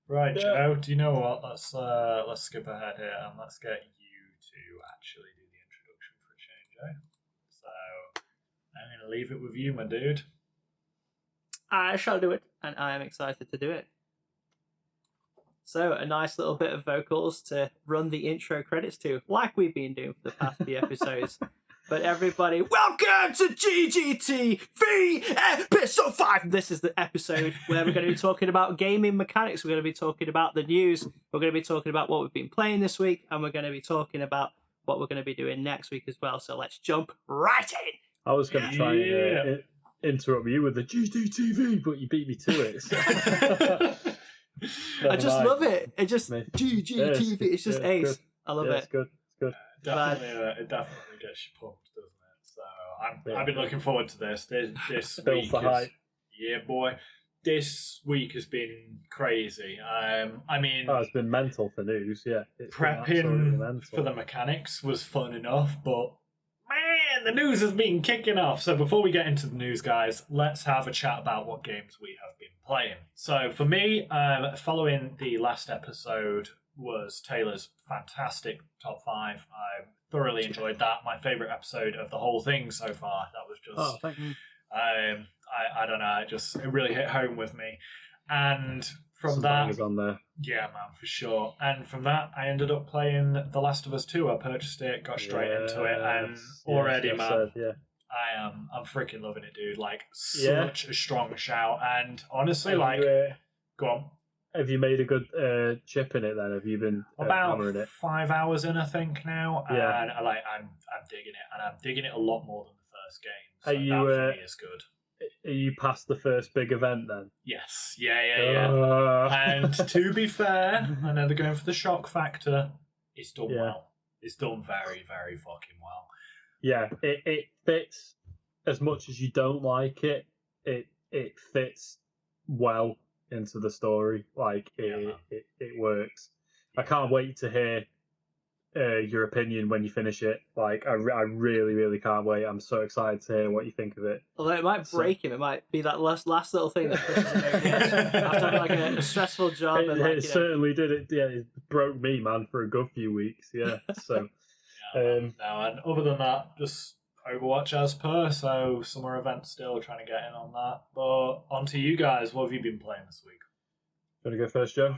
Right, Joe. Do you know what? Let's skip ahead here and let's get you to actually do the introduction for a change, eh? So I'm gonna leave it with you, my dude. I shall do it, and I am excited to do it. So, a nice little bit of vocals to run the intro credits to, like we've been doing for the past few episodes. But everybody, welcome to ggTV episode 5. This is the episode where we're going to be talking about gaming mechanics. We're going to be talking about the news. We're going to be talking about what we've been playing this week, and we're going to be talking about what we're going to be doing next week as well. So let's jump right in. I was going to try and interrupt you with the ggTV, but you beat me to it. So. I just love it. It just ggTV. It's just ace. Good. I love it. It's good. It's good. It definitely gets you pumped, doesn't it? So I've been looking forward to this. This week yeah, boy. This week has been crazy. I mean, it's been mental for news. Yeah, prepping for the mechanics was fun enough, but man, the news has been kicking off. So before we get into the news, guys, let's have a chat about what games we have been playing. So for me, following the last episode was Taylor's fantastic top 5. I thoroughly enjoyed that. My favourite episode of the whole thing so far. That was just, thank you. I don't know, it really hit home with me. And from Some that, bangers on there. yeah, man, for sure. And from that, I ended up playing The Last of Us 2. I purchased it, got straight into it, and already, man, I'm freaking loving it, dude. Like, such a strong shout. And honestly, go on. Have you made a good chip in it then? Have you been about hammering it? 5 hours in, I think now, and Yeah. I'm digging it, and I'm digging it a lot more than the first game. So Are you, that for me is good. Are you past the first big event then? Yes, yeah. And to be fair, I know they're going for the shock factor. It's done well. It's done very, very fucking well. Yeah, it fits as much as you don't like it. It fits well into the story. Like it works. I can't wait to hear your opinion when you finish it. Like I really, really can't wait. I'm so excited to hear what you think of it. Although it might break him, it might be that last little thing that pushes him over the edge. After having like a stressful job. It certainly did. It broke me, man, for a good few weeks. Yeah. So. And other than that, just Overwatch as per. So summer event still trying to get in on that. But on to you guys. What have you been playing this week? You want to go first, Joe?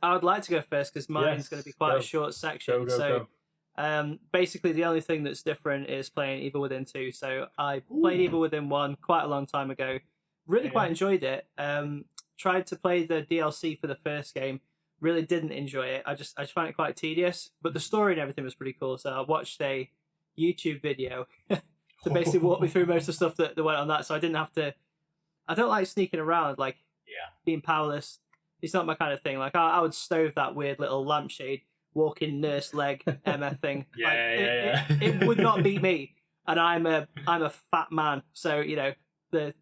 I would like to go first because mine's going to be quite a short section. Go. Basically, the only thing that's different is playing Evil Within 2. So I played Evil Within 1 quite a long time ago. Really quite enjoyed it. Tried to play the DLC for the first game. Really didn't enjoy it. I just found it quite tedious. But the story and everything was pretty cool. So I watched a YouTube video to basically walk me through most of the stuff that went on that. So I didn't have to. I don't like sneaking around, like being powerless. It's not my kind of thing. Like I would stove that weird little lampshade, walking nurse leg MF thing. It would not beat me, and I'm a fat man. So you know the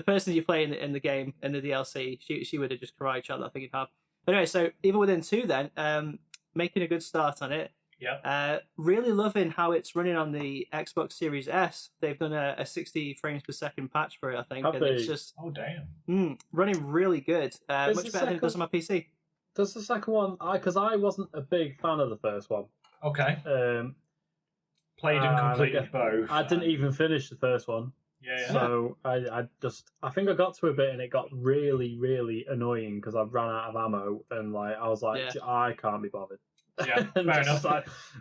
person you play in the game in the DLC, she would have just karate chopped that thing in half. But anyway, so Evil Within 2 then, making a good start on it. Yeah. Really loving how it's running on the Xbox Series S. They've done a 60 frames per second patch for it, I think. It's just running really good. Much better than it does on my PC. Does the second one? Because I wasn't a big fan of the first one. Okay. Played and completed both. I didn't even finish the first one. Yeah. So I think I got to a bit and it got really, really annoying because I ran out of ammo and I was like, I can't be bothered. Yeah, fair enough.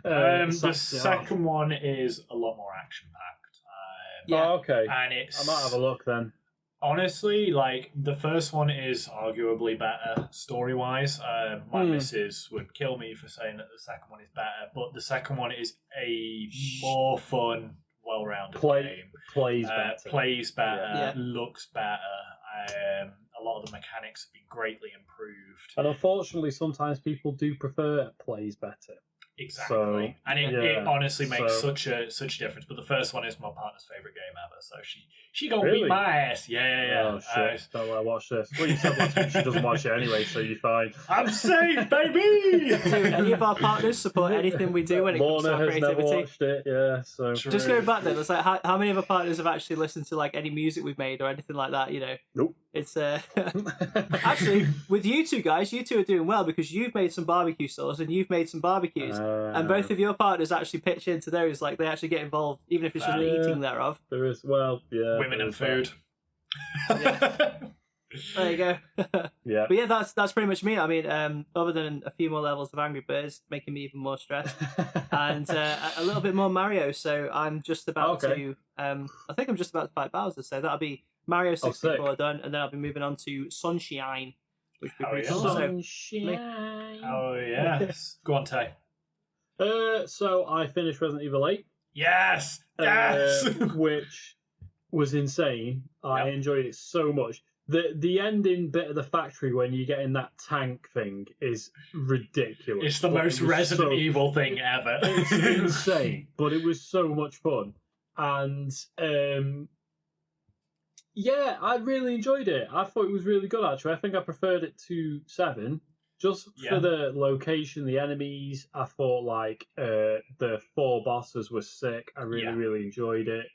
The second one is a lot more action packed. Okay. And I might have a look then. Honestly, like the first one is arguably better story wise. My missus would kill me for saying that the second one is better, but the second one is a more fun, well-rounded game. Plays better, looks better. A lot of the mechanics have been greatly improved. And unfortunately, sometimes people do prefer plays better. Exactly. So, and it honestly makes such a difference. But the first one is my partner's favourite game ever, so she gonna beat my ass. Yeah. Oh shit! Don't let her watch this. Well, you said last week she doesn't watch it anyway, so you're fine. I'm safe, baby. Do any of our partners support anything we do when it comes to our creativity? Never watched it. Yeah. So just going back then, it's like how many of our partners have actually listened to like any music we've made or anything like that? You know. Nope. It's actually with you two guys, you two are doing well because you've made some barbecue sauce and you've made some barbecues, and both of your partners actually pitch into those. Like they actually get involved, even if it's just the eating thereof. There is women and food. Yeah. There you go. Yeah. But yeah, that's pretty much me. I mean, other than a few more levels of Angry Birds, making me even more stressed, and a little bit more Mario. So I'm just about to. I think I'm just about to fight Bowser. So that'll be Mario 64 done, and then I'll be moving on to Sunshine, which will be pretty cool. Sunshine. Oh yes. Go on, Tay. So I finished Resident Evil 8. Yes. Which was insane. I enjoyed it so much. The ending bit of the factory when you get in that tank thing is ridiculous. It's the most Resident Evil thing ever. It's insane, but it was so much fun. And yeah, I really enjoyed it. I thought it was really good, actually. I think I preferred it to 7. Just for the location, the enemies. I thought like the 4 bosses were sick. I really enjoyed it.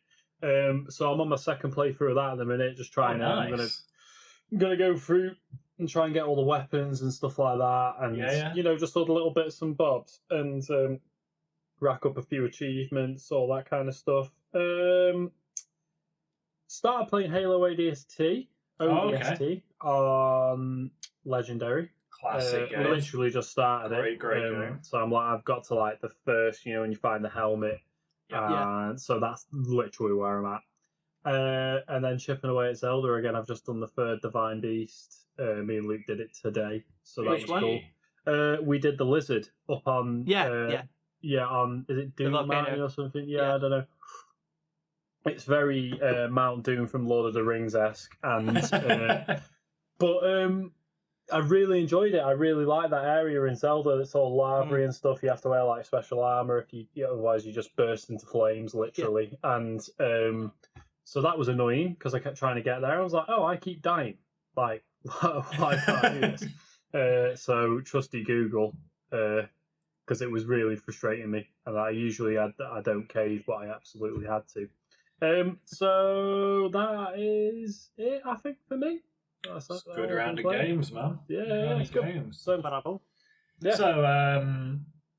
So I'm on my second playthrough of that at the minute, just trying out. I'm gonna go through and try and get all the weapons and stuff like that, and you know, just all the little bits and bobs, and rack up a few achievements, all that kind of stuff. Started playing Halo ODST on Legendary. Classic game. Literally just started it. Great game. So I'm like, I've got to like the first, you know, when you find the helmet. And so that's literally where I'm at. And then chipping away at Zelda again. I've just done the 3rd Divine Beast. Me and Luke did it today, so that was cool. We did the lizard up on on, is it Doom Mountain or something? Yeah, I don't know. It's very Mount Doom from Lord of the Rings-esque, and but I really enjoyed it. I really like that area in Zelda. It's all lava and stuff. You have to wear like special armor if otherwise you just burst into flames, literally. And so that was annoying because I kept trying to get there. I was like, oh, I keep dying. Like, why can't I do this? So trusty Google, because it was really frustrating me. And I don't cave, but I absolutely had to. So that is it, I think, for me. That's good round of games, man. Yeah, it's good. Games. So,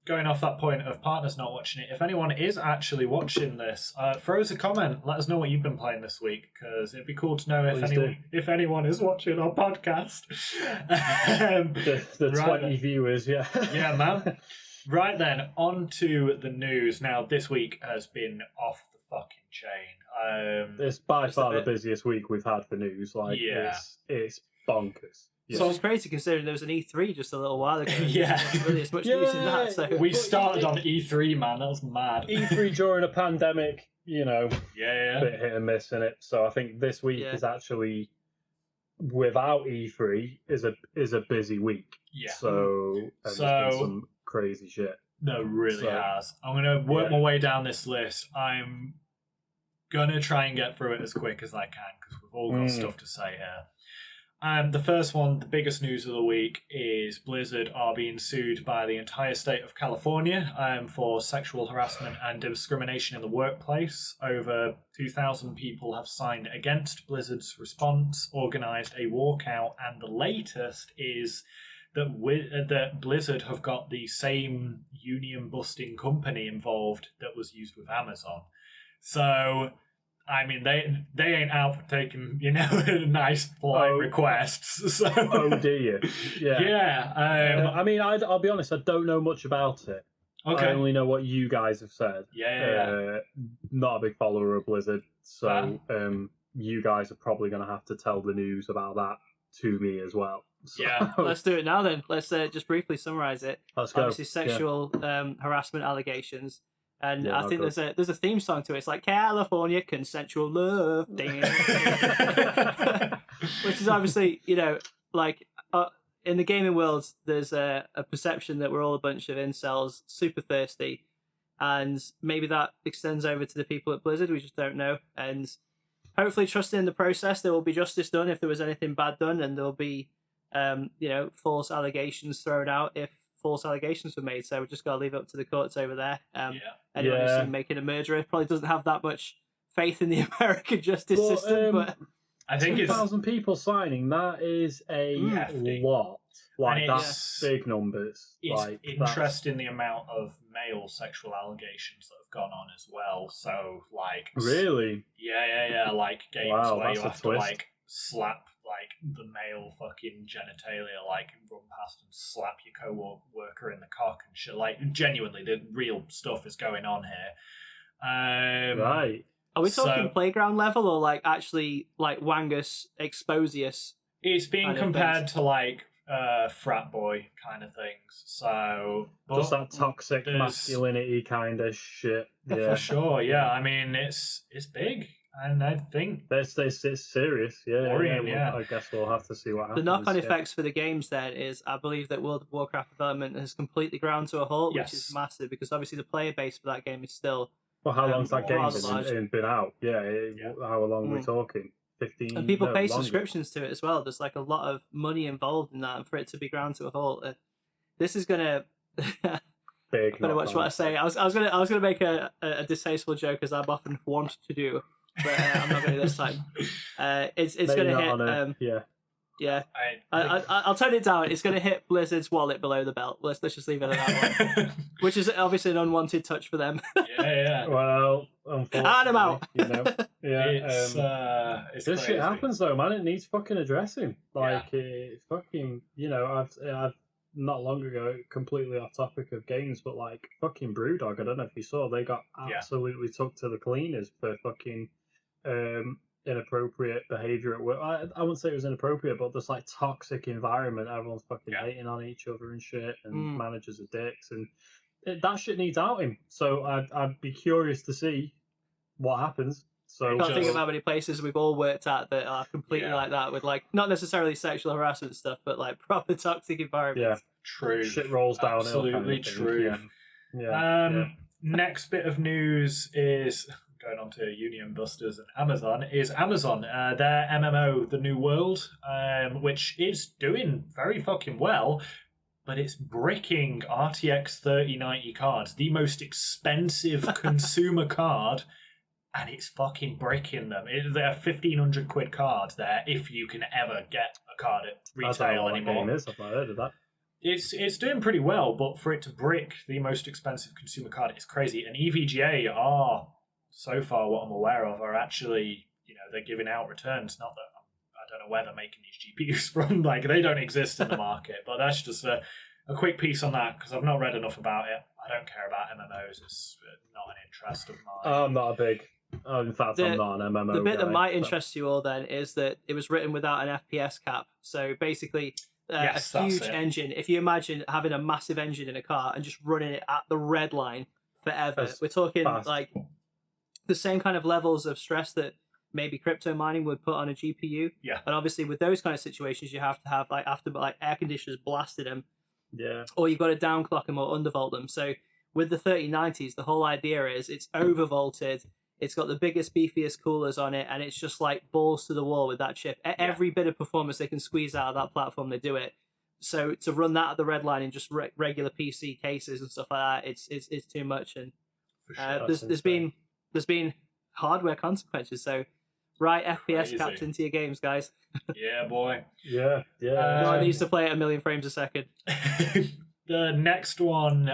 going off that point of partners not watching it, if anyone is actually watching this, throw us a comment. Let us know what you've been playing this week, because it'd be cool to know if anyone is watching our podcast. the 20 viewers, yeah. Yeah, man. Right then, on to the news. Now, this week has been off the fucking chain. It's by far the busiest week we've had for news. Like, it's bonkers. Yeah. So it's crazy considering there was an E3 just a little while ago. Yeah. Really as much news in that. So. We started on E3, man. That was mad. E3 during a pandemic, you know, a bit hit and miss in it. So I think this week is actually, without E3, is a busy week. Yeah. So there's been some crazy shit. No, really has. I'm going to work my way down this list. I'm going to try and get through it as quick as I can because we've all got stuff to say here. The first one, the biggest news of the week, is Blizzard are being sued by the entire state of California for sexual harassment and discrimination in the workplace. Over 2,000 people have signed against Blizzard's response, organised a walkout, and the latest is that Blizzard have got the same union-busting company involved that was used with Amazon. So, I mean, they ain't out for taking, nice, polite requests. So. Oh, do you? Yeah. Yeah. I mean, I'll be honest, I don't know much about it. Okay. I only know what you guys have said. Yeah. Not a big follower of Blizzard, so you guys are probably going to have to tell the news about that to me as well. So. Yeah, let's do it now then. Let's just briefly summarise it. Let's go. Obviously, sexual harassment allegations. And I think there's a theme song to it. It's like California consensual love, which is obviously like in the gaming world, there's a perception that we're all a bunch of incels, super thirsty, and maybe that extends over to the people at Blizzard. We just don't know. And hopefully, trusting in the process, there will be justice done if there was anything bad done, and there will be false allegations thrown out if false allegations were made. So we just got to leave it up to the courts over there. Anyone who's seen making a murderer probably doesn't have that much faith in the American justice system. But I think 2,000 people signing. That is a lot. Like that's big numbers. It's like interesting the amount of male sexual allegations that have gone on as well. So like, really, yeah, like games where you have to like slap like the male fucking genitalia, like run past and slap your co-worker in the cock and shit. Like genuinely, the real stuff is going on here. Right. Are we talking playground level or like actually like Wangus Exposius? It's being compared to like frat boy kind of things. So just that toxic masculinity kind of shit. Yeah, for sure. Yeah, I mean it's big, and I think it's serious. Yeah. I guess we'll have to see what happens. The knock-on effects for the games then is, I believe that World of Warcraft development has completely ground to a halt, which is massive because obviously the player base for that game is still. Well, how long's that game been out? Yeah, how long are we talking? 15. And people pay subscriptions to it as well. There's like a lot of money involved in that, and for it to be ground to a halt, this is gonna. Big. Better watch what I say. I was gonna make a distasteful joke, as I've often wanted to do, but I'm not going to this time. It's gonna hit. Yeah. I'll tone it down. It's going to hit Blizzard's wallet below the belt. Let's just leave it at that one. Which is obviously an unwanted touch for them. Yeah. Well, unfortunately, and I'm out. It's this crazy. shit happens though, man. It needs fucking addressing. Like, it's fucking, I've not long ago, completely off topic of games, but like fucking Brewdog. I don't know if you saw, they got absolutely took to the cleaners for fucking inappropriate behavior at work. I wouldn't say it was inappropriate, but this like toxic environment. Everyone's fucking hating on each other and shit, and managers are dicks, and that shit needs outing. So I'd be curious to see what happens. So I can't think of how many places we've all worked at that are completely like that, with like not necessarily sexual harassment stuff, but like proper toxic environments. Yeah, true. Shit rolls downhill. Absolutely true. Next bit of news is going on to Union Busters and Amazon. Their MMO, The New World, which is doing very fucking well, but it's bricking RTX 3090 cards, the most expensive consumer card, and it's fucking bricking them. They're 1,500 quid cards there, if you can ever get a card at retail anymore. Game is. I've not heard of that. It's doing pretty well, but for it to brick the most expensive consumer card, it's crazy. And EVGA are, so far what I'm aware of, are actually, they're giving out returns. Not that I don't know where they're making these GPUs from. Like, they don't exist in the market. But that's just a quick piece on that, because I've not read enough about it. I don't care about MMOs. It's not an interest of mine. I'm not a big... in fact, I'm not an MMO The bit guy, that might interest you all then is that it was written without an FPS cap. So basically, a huge engine. If you imagine having a massive engine in a car and just running it at the red line forever, we're talking like the same kind of levels of stress that maybe crypto mining would put on a GPU. Yeah. And obviously with those kind of situations, you have to have like air conditioners blasted them. Yeah. Or you've got to downclock them or undervolt them. So with the 3090s, the whole idea is it's overvolted. It's got the biggest, beefiest coolers on it, and it's just like balls to the wall with that chip. Every bit of performance they can squeeze out of that platform, they do it. So to run that at the red line in just regular PC cases and stuff like that, it's too much. And there's been hardware consequences. So write FPS caps into your games, guys. Yeah, boy. Yeah. No one needs to play at 1,000,000 frames a second. The next one,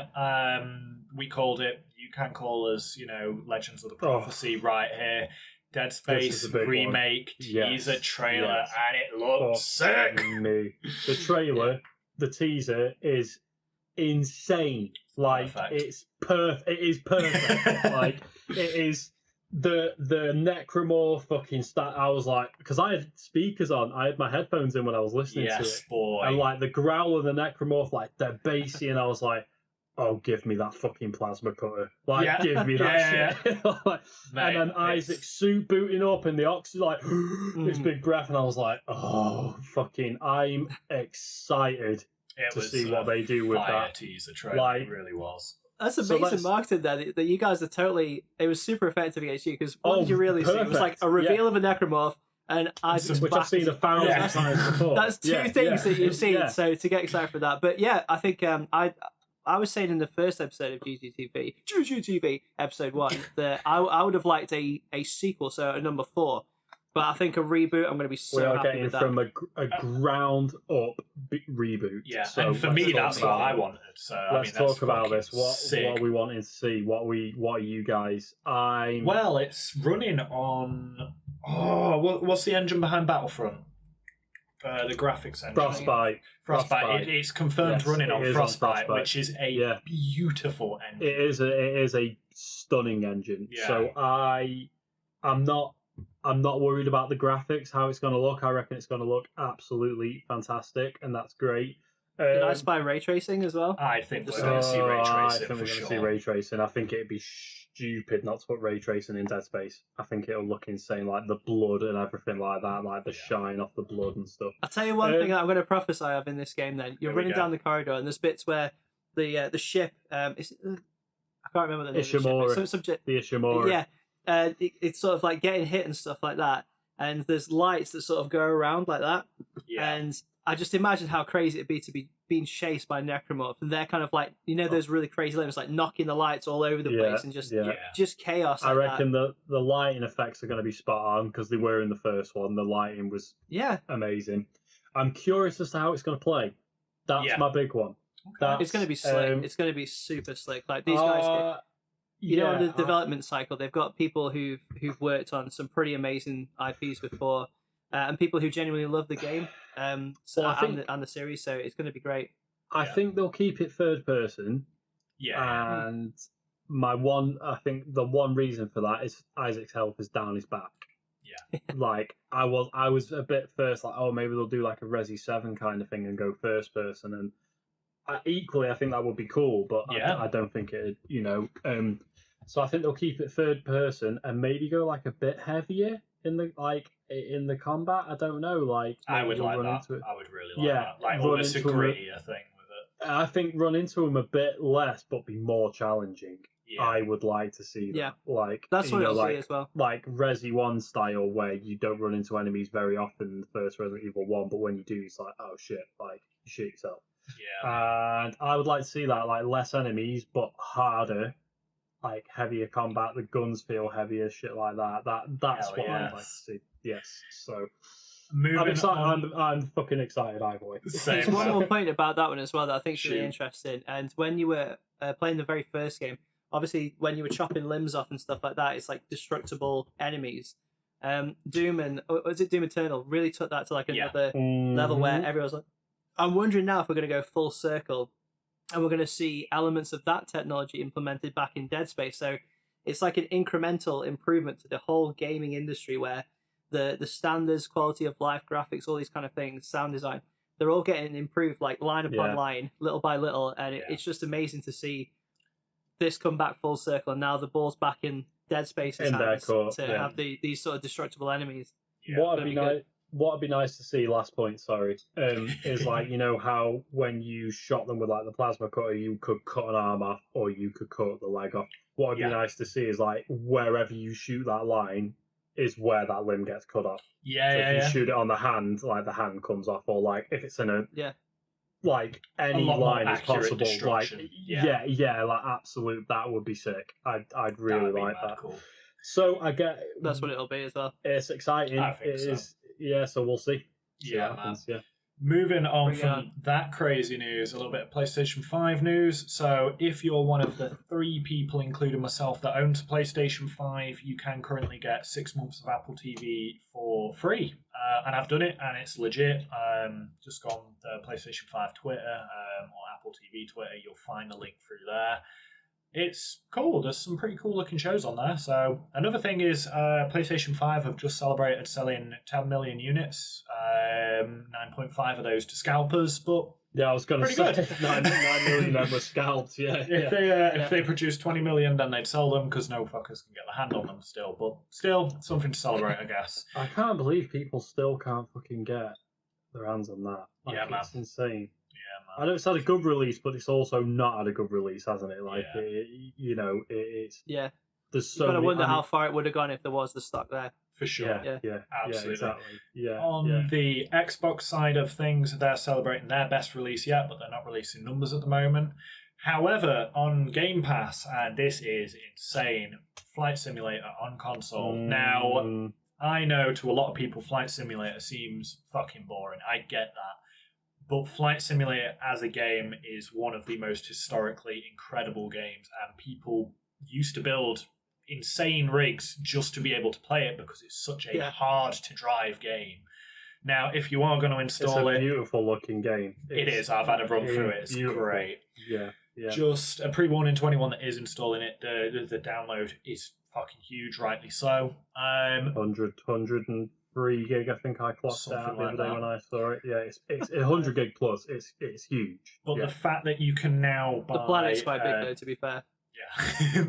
we called it. You can call us, Legends of the Prophecy right here. Dead Space remake teaser trailer, and it looks sick. The trailer, the teaser is insane. Like it's perfect. It is perfect. Like it is the necromorph fucking stat. I was like, because I had speakers on, I had my headphones in when I was listening to it, and like the growl of the necromorph, like they're bassy, and I was like, oh, give me that fucking plasma cutter. Like, give me that shit. Like, and then Isaac's suit booting up and the oxygen, like, this big breath. And I was like, oh, fucking, I'm excited to see what they do with that. Teaser trailer. Like, it really was. That's amazing marketing there, that you guys are totally, it was super effective against you, because what did you really see? It was like a reveal of a necromorph, and Isaac's which I've seen 1,000 times before. That's two things that you've seen, so to get excited for that. But yeah, I think I was saying in the first episode of ggTV, episode 1, that I would have liked a sequel, so a number 4, But I think a reboot, I'm going to be so happy with that. We are getting from a ground up reboot. Yeah, so and for me, that's what I wanted. So let's talk about this. What are we wanting to see? What are you guys? Well, it's running on. What's the engine behind Battlefront? The graphics engine. Frostbite. It's confirmed running on Frostbite, which is a beautiful engine. It is a stunning engine. Yeah. So I'm not worried about the graphics, how it's going to look. I reckon it's going to look absolutely fantastic, and that's great. Did I spy ray tracing as well? I think we're going to see ray tracing. I think we're going to see ray tracing. I think it'd be stupid not to put ray tracing in Dead Space. I think it'll look insane, like the blood and everything like that, like the shine off the blood and stuff. I'll tell you one thing that I'm going to prophesy of in this game. Then you're running down the corridor, and there's bits where the ship I can't remember the name of the ship. The Ishimura. Yeah, it's sort of like getting hit and stuff like that, and there's lights that sort of go around like that. Yeah. And I just imagine how crazy it'd be to be being chased by necromorphs, and they're kind of like, those really crazy limits, like knocking the lights all over the place and just chaos. I reckon the lighting effects are going to be spot on because they were in the first one. The lighting was amazing. I'm curious as to how it's going to play. That's my big one. It's going to be slick. It's going to be super slick. Like these guys, in the development cycle, they've got people who've worked on some pretty amazing IPs before. And people who genuinely love the game, and the series, so it's going to be great. I think they'll keep it third person. Yeah. And I think the one reason for that is Isaac's health is down his back. Yeah. Like I was a bit first like, maybe they'll do like a Resi 7 kind of thing and go first person, and equally I think that would be cool, but I don't think it. So I think they'll keep it third person and maybe go like a bit heavier in the combat. I don't know. Like I would like that. I would really like that. Like almost agree. I think with it. I think run into them a bit less, but be more challenging. Yeah. I would like to see that. Yeah. Like that's what it'll be as well. Like Resi 1 style, where you don't run into enemies very often in the first Resident Evil 1, but when you do, it's like, oh shit, like you shoot yourself. Yeah. And I would like to see that, like less enemies, but harder. Like heavier combat, the guns feel heavier, shit like that. That's what I'd like to see. Yes. So I'm excited. I'm fucking excited either way. There's one more point about that one as well that I think is really interesting. And when you were playing the very first game, obviously when you were chopping limbs off and stuff like that, it's like destructible enemies. Doom and was it Doom Eternal really took that to like another level where everyone's like, I'm wondering now if we're going to go full circle. And we're going to see elements of that technology implemented back in Dead Space. So it's like an incremental improvement to the whole gaming industry where the standards, quality of life, graphics, all these kind of things, sound design, they're all getting improved like line upon line, little by little. And it's just amazing to see this come back full circle. And now the ball's back in Dead Space's hands to have these sort of destructible enemies. Yeah. What would be nice to see, last point, sorry, is like, how when you shot them with like the plasma cutter, you could cut an arm off or you could cut the leg off. What would be nice to see is like wherever you shoot that line is where that limb gets cut off. If you shoot it on the hand, like the hand comes off, or like if it's in like any line is possible. Like like absolute, that would be sick. I'd really like that. Cool. So I get that's what it'll be as well. It's exciting. I think so. Yeah, so we'll see. Man. Yeah. Moving on from that crazy news, a little bit of PlayStation 5 news. So if you're one of the 3 people, including myself, that owns a PlayStation 5, you can currently get 6 months of Apple TV for free. And I've done it, and it's legit. Just go on the PlayStation 5 Twitter or Apple TV Twitter. You'll find a link through there. It's cool. There's some pretty cool looking shows on there. So another thing is PlayStation 5 have just celebrated selling 10 million units, 9.5 of those to scalpers. But I was going to say 9 million of them were scalped. Yeah. If they produce 20 million, then they'd sell them because no fuckers can get their hand on them still. But still, something to celebrate, I guess. I can't believe people still can't fucking get their hands on that. Man. It's insane. I know it's had a good release, but it's also not had a good release, hasn't it? Like, it's... Yeah. There's so many, I wonder how far it would have gone if there was the stock there. For sure. Yeah, absolutely. Exactly. Yeah. On the Xbox side of things, they're celebrating their best release yet, but they're not releasing numbers at the moment. However, on Game Pass, and this is insane, Flight Simulator on console. Now, I know to a lot of people, Flight Simulator seems fucking boring. I get that. But Flight Simulator as a game is one of the most historically incredible games, and people used to build insane rigs just to be able to play it because it's such a hard to drive game. Now, if you are going to install it's a beautiful looking game. It is. I've had a run through it. It's beautiful. Great. Yeah. Just a pre-warning to anyone that is installing it. The download is fucking huge, rightly so. 103 gig, I think I clocked out the other day when I saw it. Yeah, it's 100 gig plus. It's huge. But the fact that you can now buy... The planet's quite big, though, to be fair. Yeah.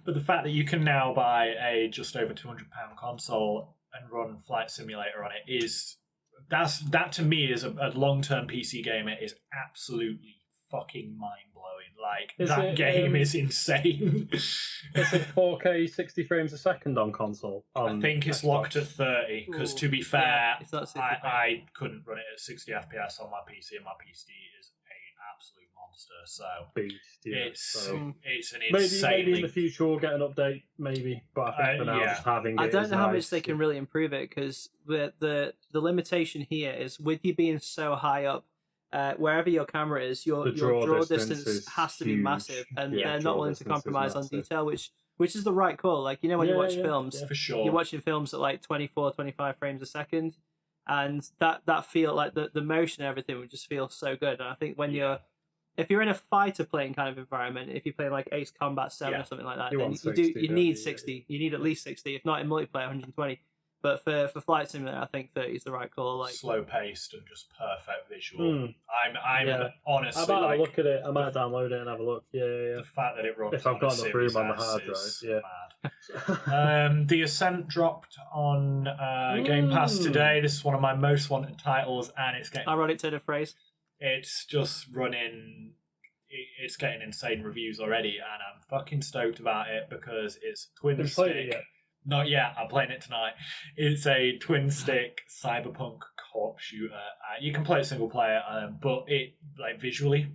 But the fact that you can now buy a just over £200 console and run Flight Simulator on it is... That to me is a long-term PC gamer is absolutely fucking mind-blowing. Like, that game is insane. Is it 4K 60 frames a second on console? I think it's locked at 30, because to be fair, it's not 60 I couldn't run it at 60 FPS on my PC, and my PC is an absolute monster, so it's an insane... Maybe in the future we'll get an update, maybe, but I think for now just having it I don't know how nice. much they can really improve it, because the limitation here is with you being so high up, wherever your camera is, your draw distance has to be massive, and they're not willing to compromise on detail, which is the right call. Like, when you watch films, for sure. You're watching films at like 24, 25 frames a second, and that feel like the motion and everything would just feel so good. And I think if you're in a fighter playing kind of environment, if you're playing like Ace Combat 7 or something like that, then you need 60. You need at least 60, if not in multiplayer 120. But for Flight Simulator, I think 30 is the right call. Like, slow paced and just perfect visual. I'm honestly. I might have a look at it. I might download it and have a look. Yeah. The fact that it runs if I've got enough room on the hard drive, mad. The Ascent dropped on Game Pass today. This is one of my most wanted titles, and it's getting ironic turn of phrase. It's just running. It's getting insane reviews already, and I'm fucking stoked about it because it's twin stick. Not yet. I'm playing it tonight. It's a twin stick cyberpunk co-op shooter. You can play it single player, but it visually,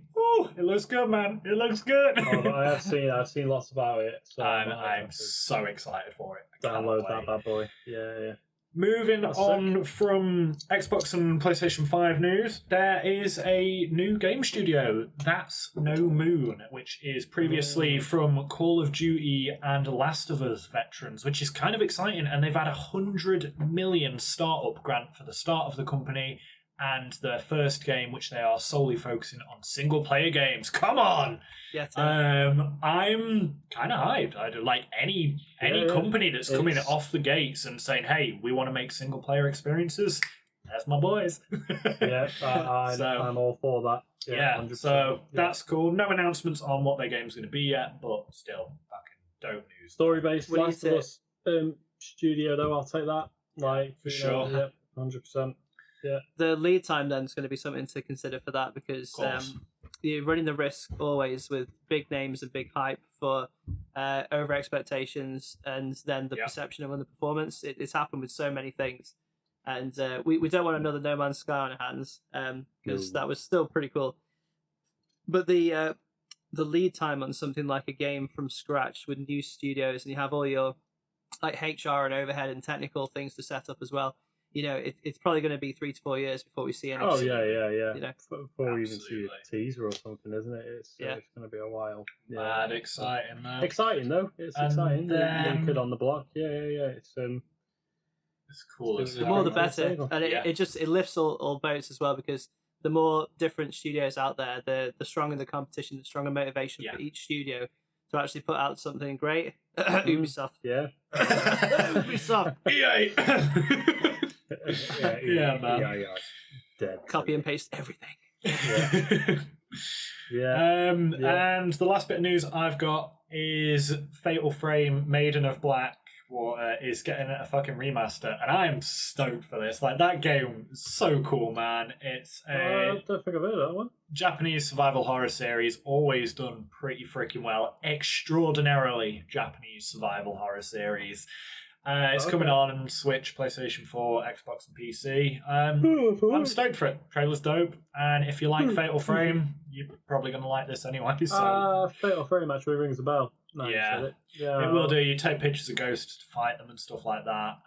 it looks good, man. It looks good. I've seen lots about it. So I'm so excited for it. Download that bad boy. Yeah. Moving on from Xbox and PlayStation 5 news, there is a new game studio, That's No Moon, which is previously from Call of Duty and Last of Us veterans, which is kind of exciting. And they've had $100 million startup grant for the start of the company and their first game, which they are solely focusing on single-player games. Come on! Yeah, I'm kind of hyped. I do like any company that's coming off the gates and saying, "Hey, we want to make single-player experiences." That's my boys. I'm all for that. Yeah, so that's cool. No announcements on what their game's going to be yet, but still, fucking dope news. Story-based Last of Us studio, though, I'll take that. For sure. Yeah, 100%. Yeah. The lead time then is going to be something to consider for that, because you're running the risk always with big names and big hype for over expectations and then the perception of underperformance. It's happened with so many things, and we don't want another No Man's Sky on our hands, because that was still pretty cool. But the lead time on something like a game from scratch with new studios, and you have all your like HR and overhead and technical things to set up as well. It's probably going to be 3 to 4 years before we see anything. Oh, yeah. Before we even see a teaser or something, isn't it? It's going to be a while. Yeah. Mad exciting, though. Exciting, though. It's exciting. Naked on the block. Yeah. It's cool. The more the better. And it lifts all boats as well, because the more different studios out there, the stronger the competition, the stronger motivation for each studio to actually put out something great. Ubisoft. Yeah. Ubisoft. EA. Man. Yeah. Dead. Copy and paste everything. And the last bit of news I've got is Fatal Frame Maiden of Black is getting a fucking remaster, and I'm stoked for this. Like, that game is so cool, man. It's I don't think I've heard of that one. Japanese survival horror series, always done pretty freaking well. Extraordinarily Japanese survival horror series. It's coming on Switch, PlayStation 4, Xbox, and PC. I'm stoked for it. Trailer's dope, and if you like Fatal Frame, you're probably going to like this anyway. So. Fatal Frame actually rings a bell. Nice, it will do. You take pictures of ghosts to fight them and stuff like that.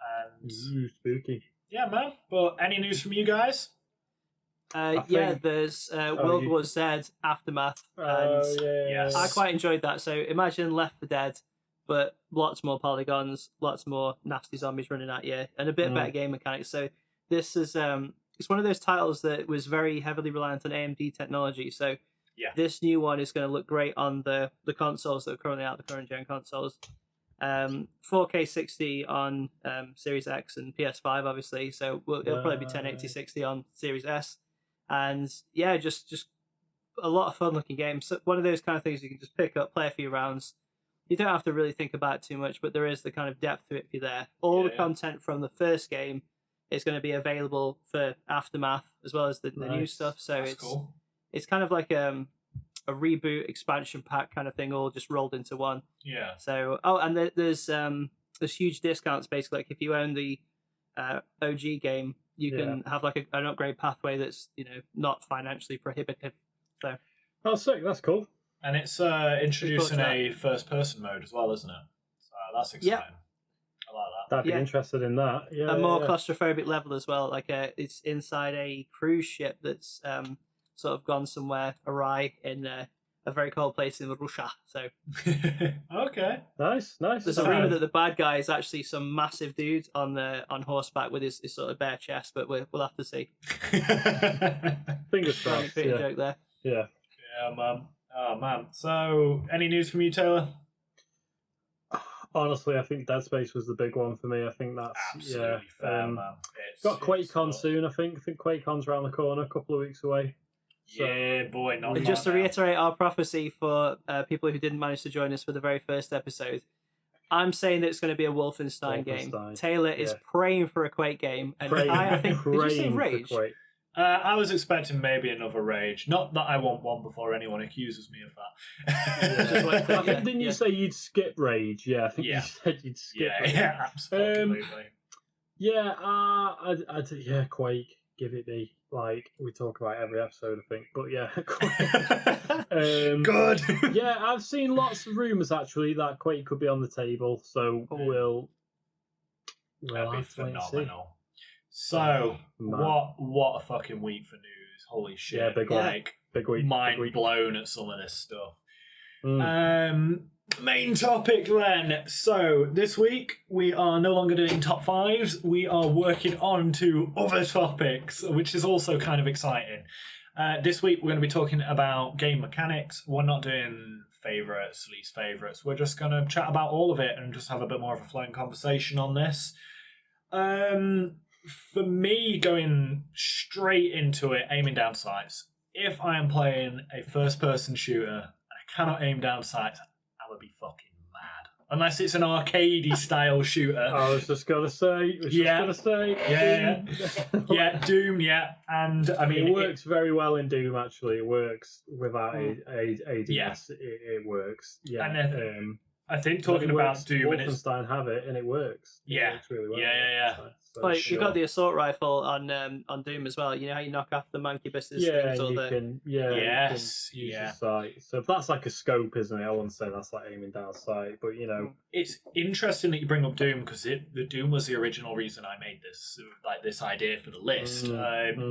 And spooky. Yeah, man. But any news from you guys? There's World War Z Aftermath, and yes. I quite enjoyed that. So imagine Left 4 Dead, but lots more polygons, lots more nasty zombies running at you, and a bit better game mechanics. So this is it's one of those titles that was very heavily reliant on AMD technology. So this new one is going to look great on the consoles that are currently out, the current gen consoles. 4K 60 on Series X and PS5, obviously. So it'll probably be 1080 60 on Series S. And yeah, just a lot of fun looking games. So one of those kind of things you can just pick up, play a few rounds. You don't have to really think about it too much, but there is the kind of depth to it if you're there. All the content from the first game is going to be available for Aftermath as well as the new stuff. So it's kind of like a reboot expansion pack kind of thing, all just rolled into one. Yeah. So and there's huge discounts basically. Like if you own the OG game, you can have like an upgrade pathway that's not financially prohibitive. So sick, that's cool. And it's introducing a first-person mode as well, isn't it? So that's exciting. I like that. I'd be interested in that. A more claustrophobic level as well. Like it's inside a cruise ship that's sort of gone somewhere awry in a very cold place in Russia. So okay, nice. There's a rumor that the bad guy is actually some massive dude on horseback with his sort of bare chest, but we'll have to see. Fingers crossed. Joke there. Yeah, man. Oh man. So, any news from you, Taylor? Honestly, I think Dead Space was the big one for me. I think that's absolutely fair, man. Got QuakeCon soon. I think QuakeCon's around the corner, a couple of weeks away. So, yeah, boy. And just to reiterate our prophecy for people who didn't manage to join us for the very first episode, I'm saying that it's going to be a Wolfenstein game. Taylor is praying for a Quake game, and I think did you say Rage? I was expecting maybe another Rage. Not that I want one before anyone accuses me of that. I think didn't you say you'd skip Rage? Yeah, I think you said you'd skip Rage. Yeah, absolutely. I'd Quake. Give it me. Like we talk about every episode, I think. But yeah, Quake. Good. Yeah, I've seen lots of rumours actually that Quake could be on the table. So we'll that'd be phenomenal. So what a fucking week for news! Holy shit! Yeah, big week. Mind blown at some of this stuff. Main topic then. So this week we are no longer doing top fives. We are working on to other topics, which is also kind of exciting. This week we're going to be talking about game mechanics. We're not doing favourites, least favourites. We're just going to chat about all of it and just have a bit more of a flowing conversation on this. For me, going straight into it, aiming down sights. If I am playing a first-person shooter and I cannot aim down sights, I would be fucking mad. Unless it's an arcadey style shooter. I was just gonna say. Doom. Yeah, and I mean it works very well in Doom. Actually, it works without ADS. Yeah. It works. Yeah. And I think talking about Doom, and Wolfenstein have it, and it works. Yeah. It works really well. Yeah. So well, you got the assault rifle on Doom as well. You know how you knock off the mancubus's things or sight. So if that's like a scope, isn't it? I wouldn't say that's like aiming down sight, but it's interesting that you bring up Doom because the Doom was the original reason I made this idea for the list.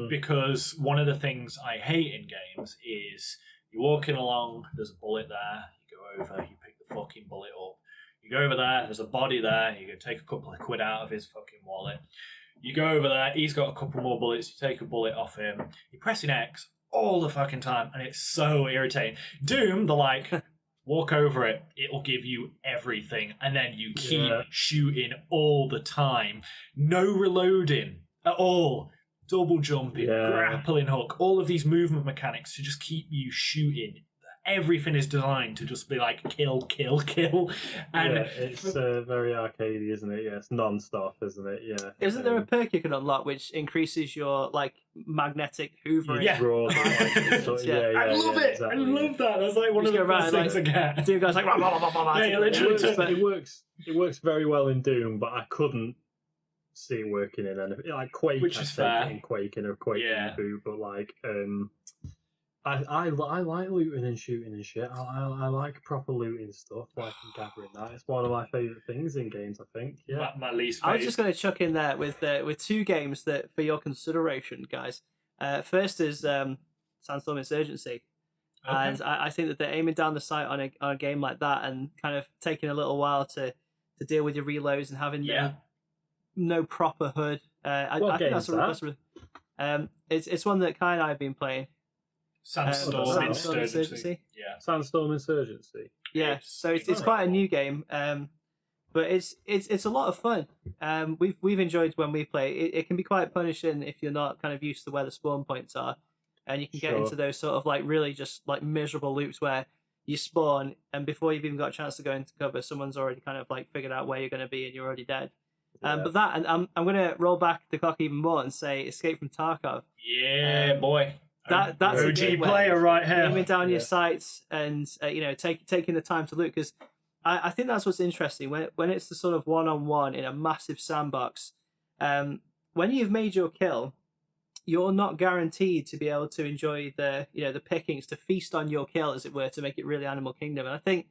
Because one of the things I hate in games is you're walking along, there's a bullet there, you go over, you pick the fucking bullet up. You go over there, there's a body there, you can take a couple of quid out of his fucking wallet. You go over there, he's got a couple more bullets, you take a bullet off him. You're pressing X all the fucking time, and it's so irritating. Doom, walk over it, it'll give you everything, and then you keep shooting all the time. No reloading at all. Double jumping, grappling hook, all of these movement mechanics to just keep you shooting the everything is designed to just be like kill, kill, kill. And yeah, it's very arcadey, isn't it? Yeah, it's non-stop, isn't it? Yeah. Isn't there a perk you can unlock which increases your like magnetic hoovering? Yeah. I love it. Exactly. I love that. That's like one of the best things I get. Dude goes like, it works very well in Doom, but I couldn't see it working in anything like Quake. Which is fair. In Quake and a Quake reboot, but like I like looting and shooting and shit. I like proper looting stuff, like and gathering that. It's one of my favourite things in games, I think. Yeah. My least favourite. I was just going to chuck in there with two games that for your consideration, guys. First is Sandstorm Insurgency. Okay. And I think that they're aiming down the sight on a game like that and kind of taking a little while to deal with your reloads and having no proper HUD. I think that's it's one that Kai and I have been playing. Sandstorm Insurgency. Yeah. Sandstorm Insurgency. Yeah. So it's quite a new game. But it's a lot of fun. We've enjoyed when we play. It can be quite punishing if you're not kind of used to where the spawn points are, and you can get into those sort of like really just like miserable loops where you spawn and before you've even got a chance to go into cover, someone's already kind of like figured out where you're going to be and you're already dead. But that, and I'm going to roll back the clock even more and say Escape from Tarkov. Yeah, boy. That's OG a player right here. Aiming down your sights and taking the time to loot, because I think that's what's interesting when it's the sort of one-on-one in a massive sandbox. When you've made your kill, you're not guaranteed to be able to enjoy the pickings, to feast on your kill, as it were, to make it really Animal Kingdom. And I think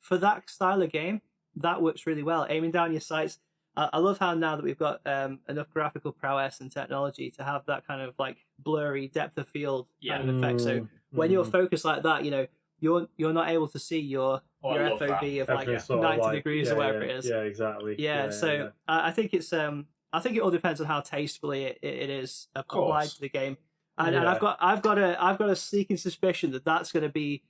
for that style of game, that works really well. Aiming down your sights. I love how now that we've got enough graphical prowess and technology to have that kind of like blurry depth of field kind of effect. So when you're focused like that, you're not able to see your FOV of like 90 degrees or whatever it is. Yeah, exactly. So I think it's I think it all depends on how tastefully it is applied to the game. And I've got a sneaking suspicion that that's going to be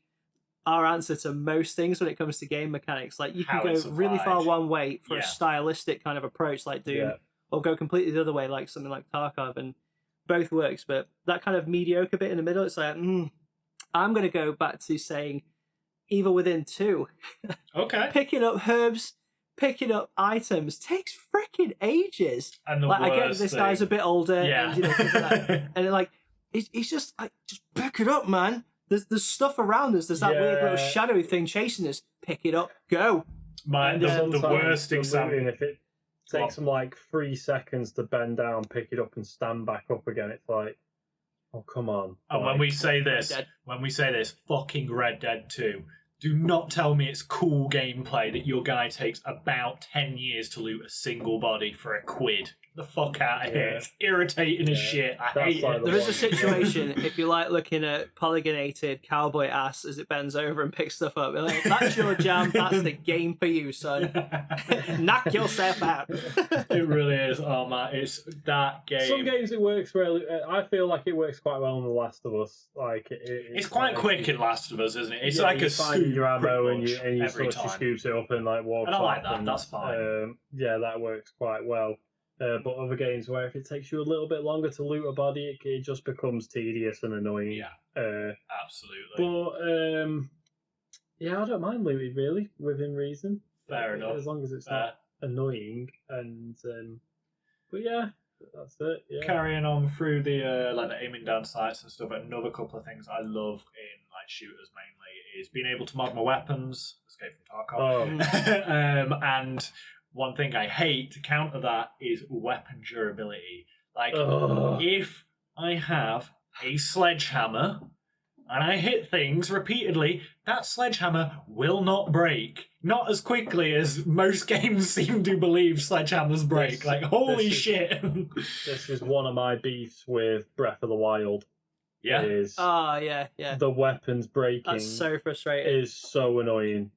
our answer to most things when it comes to game mechanics. Like you can go really far one way for a stylistic kind of approach like Doom, or go completely the other way like something like Tarkov, and both works. But that kind of mediocre bit in the middle, it's like, I'm going to go back to saying Evil Within 2. Okay. Picking up herbs, picking up items takes freaking ages. And I get that this guy's a bit older, and things like that. And like, he's just like, just pick it up, man. There's stuff around us. There's that weird little shadowy thing chasing us. Pick it up, go. The worst example. If it takes them like 3 seconds to bend down, pick it up, and stand back up again, it's like, oh come on. And when we say this, fucking Red Dead 2. Do not tell me it's cool gameplay that your guy takes about 10 years to loot a single body for £1. The fuck out of here. It's irritating as shit. I hate it. There is a situation, if you like looking at polygonated cowboy ass as it bends over and picks stuff up, like, that's your jam, that's the game for you, son. Knock yourself out. It really is. Oh man, it's that game. Some games it works really. I feel like it works quite well in The Last of Us. Like it's quite quick in Last of Us, isn't it? It's like a scoop your ammo and you every sort of time. scoops it up and like walks. And I like that. That's fine. That works quite well. But other games where if it takes you a little bit longer to loot a body, it just becomes tedious and annoying. Yeah, absolutely. But I don't mind looting really, within reason. Fair enough. As long as it's not annoying. And but yeah, that's it. Yeah. Carrying on through the like the aiming down sights and stuff. Another couple of things I love in like shooters mainly is being able to mod my weapons. Escape from Tarkov. And one thing I hate to counter that is weapon durability. Like, if I have a sledgehammer and I hit things repeatedly, that sledgehammer will not break. Not as quickly as most games seem to believe sledgehammers break. Holy shit. This is one of my beefs with Breath of the Wild. Yeah. The weapons breaking. That's so frustrating. Is so annoying.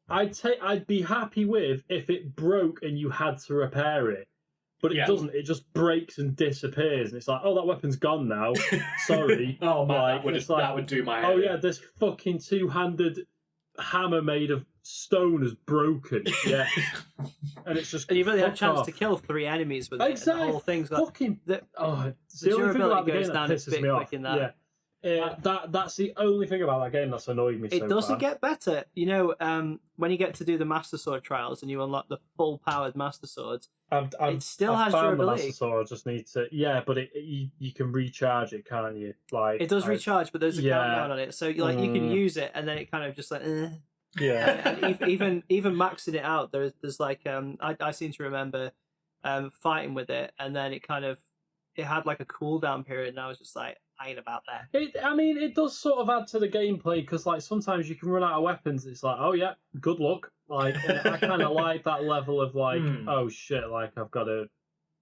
I'd be happy with if it broke and you had to repair it. But it doesn't. It just breaks and disappears. And it's like, oh, that weapon's gone now. Sorry. Oh, man, that would do my head. Oh, yeah, this fucking two-handed hammer made of stone is broken. Yeah. And it's just. And you've only had a chance to kill 3 enemies with it. Exactly. The whole thing's got. Fucking. The durability goes down a bit quick in that. Yeah. That's the only thing about that game that's annoyed me so far. It doesn't get better. You know, when you get to do the Master Sword trials and you unlock the full-powered Master Swords, it still has found durability. The Master Sword, I just need to... Yeah, but you can recharge it, can't you? Like it does recharge, but there's a countdown on it. So you can use it and then it kind of just like... Yeah. And even maxing it out, there's like... I seem to remember fighting with it, and then it had like a cooldown period, and I was just like, I ain't about that. It does sort of add to the gameplay, because like sometimes you can run out of weapons. It's like, oh yeah, good luck. Like I kind of like that level of like, oh shit, like I've got to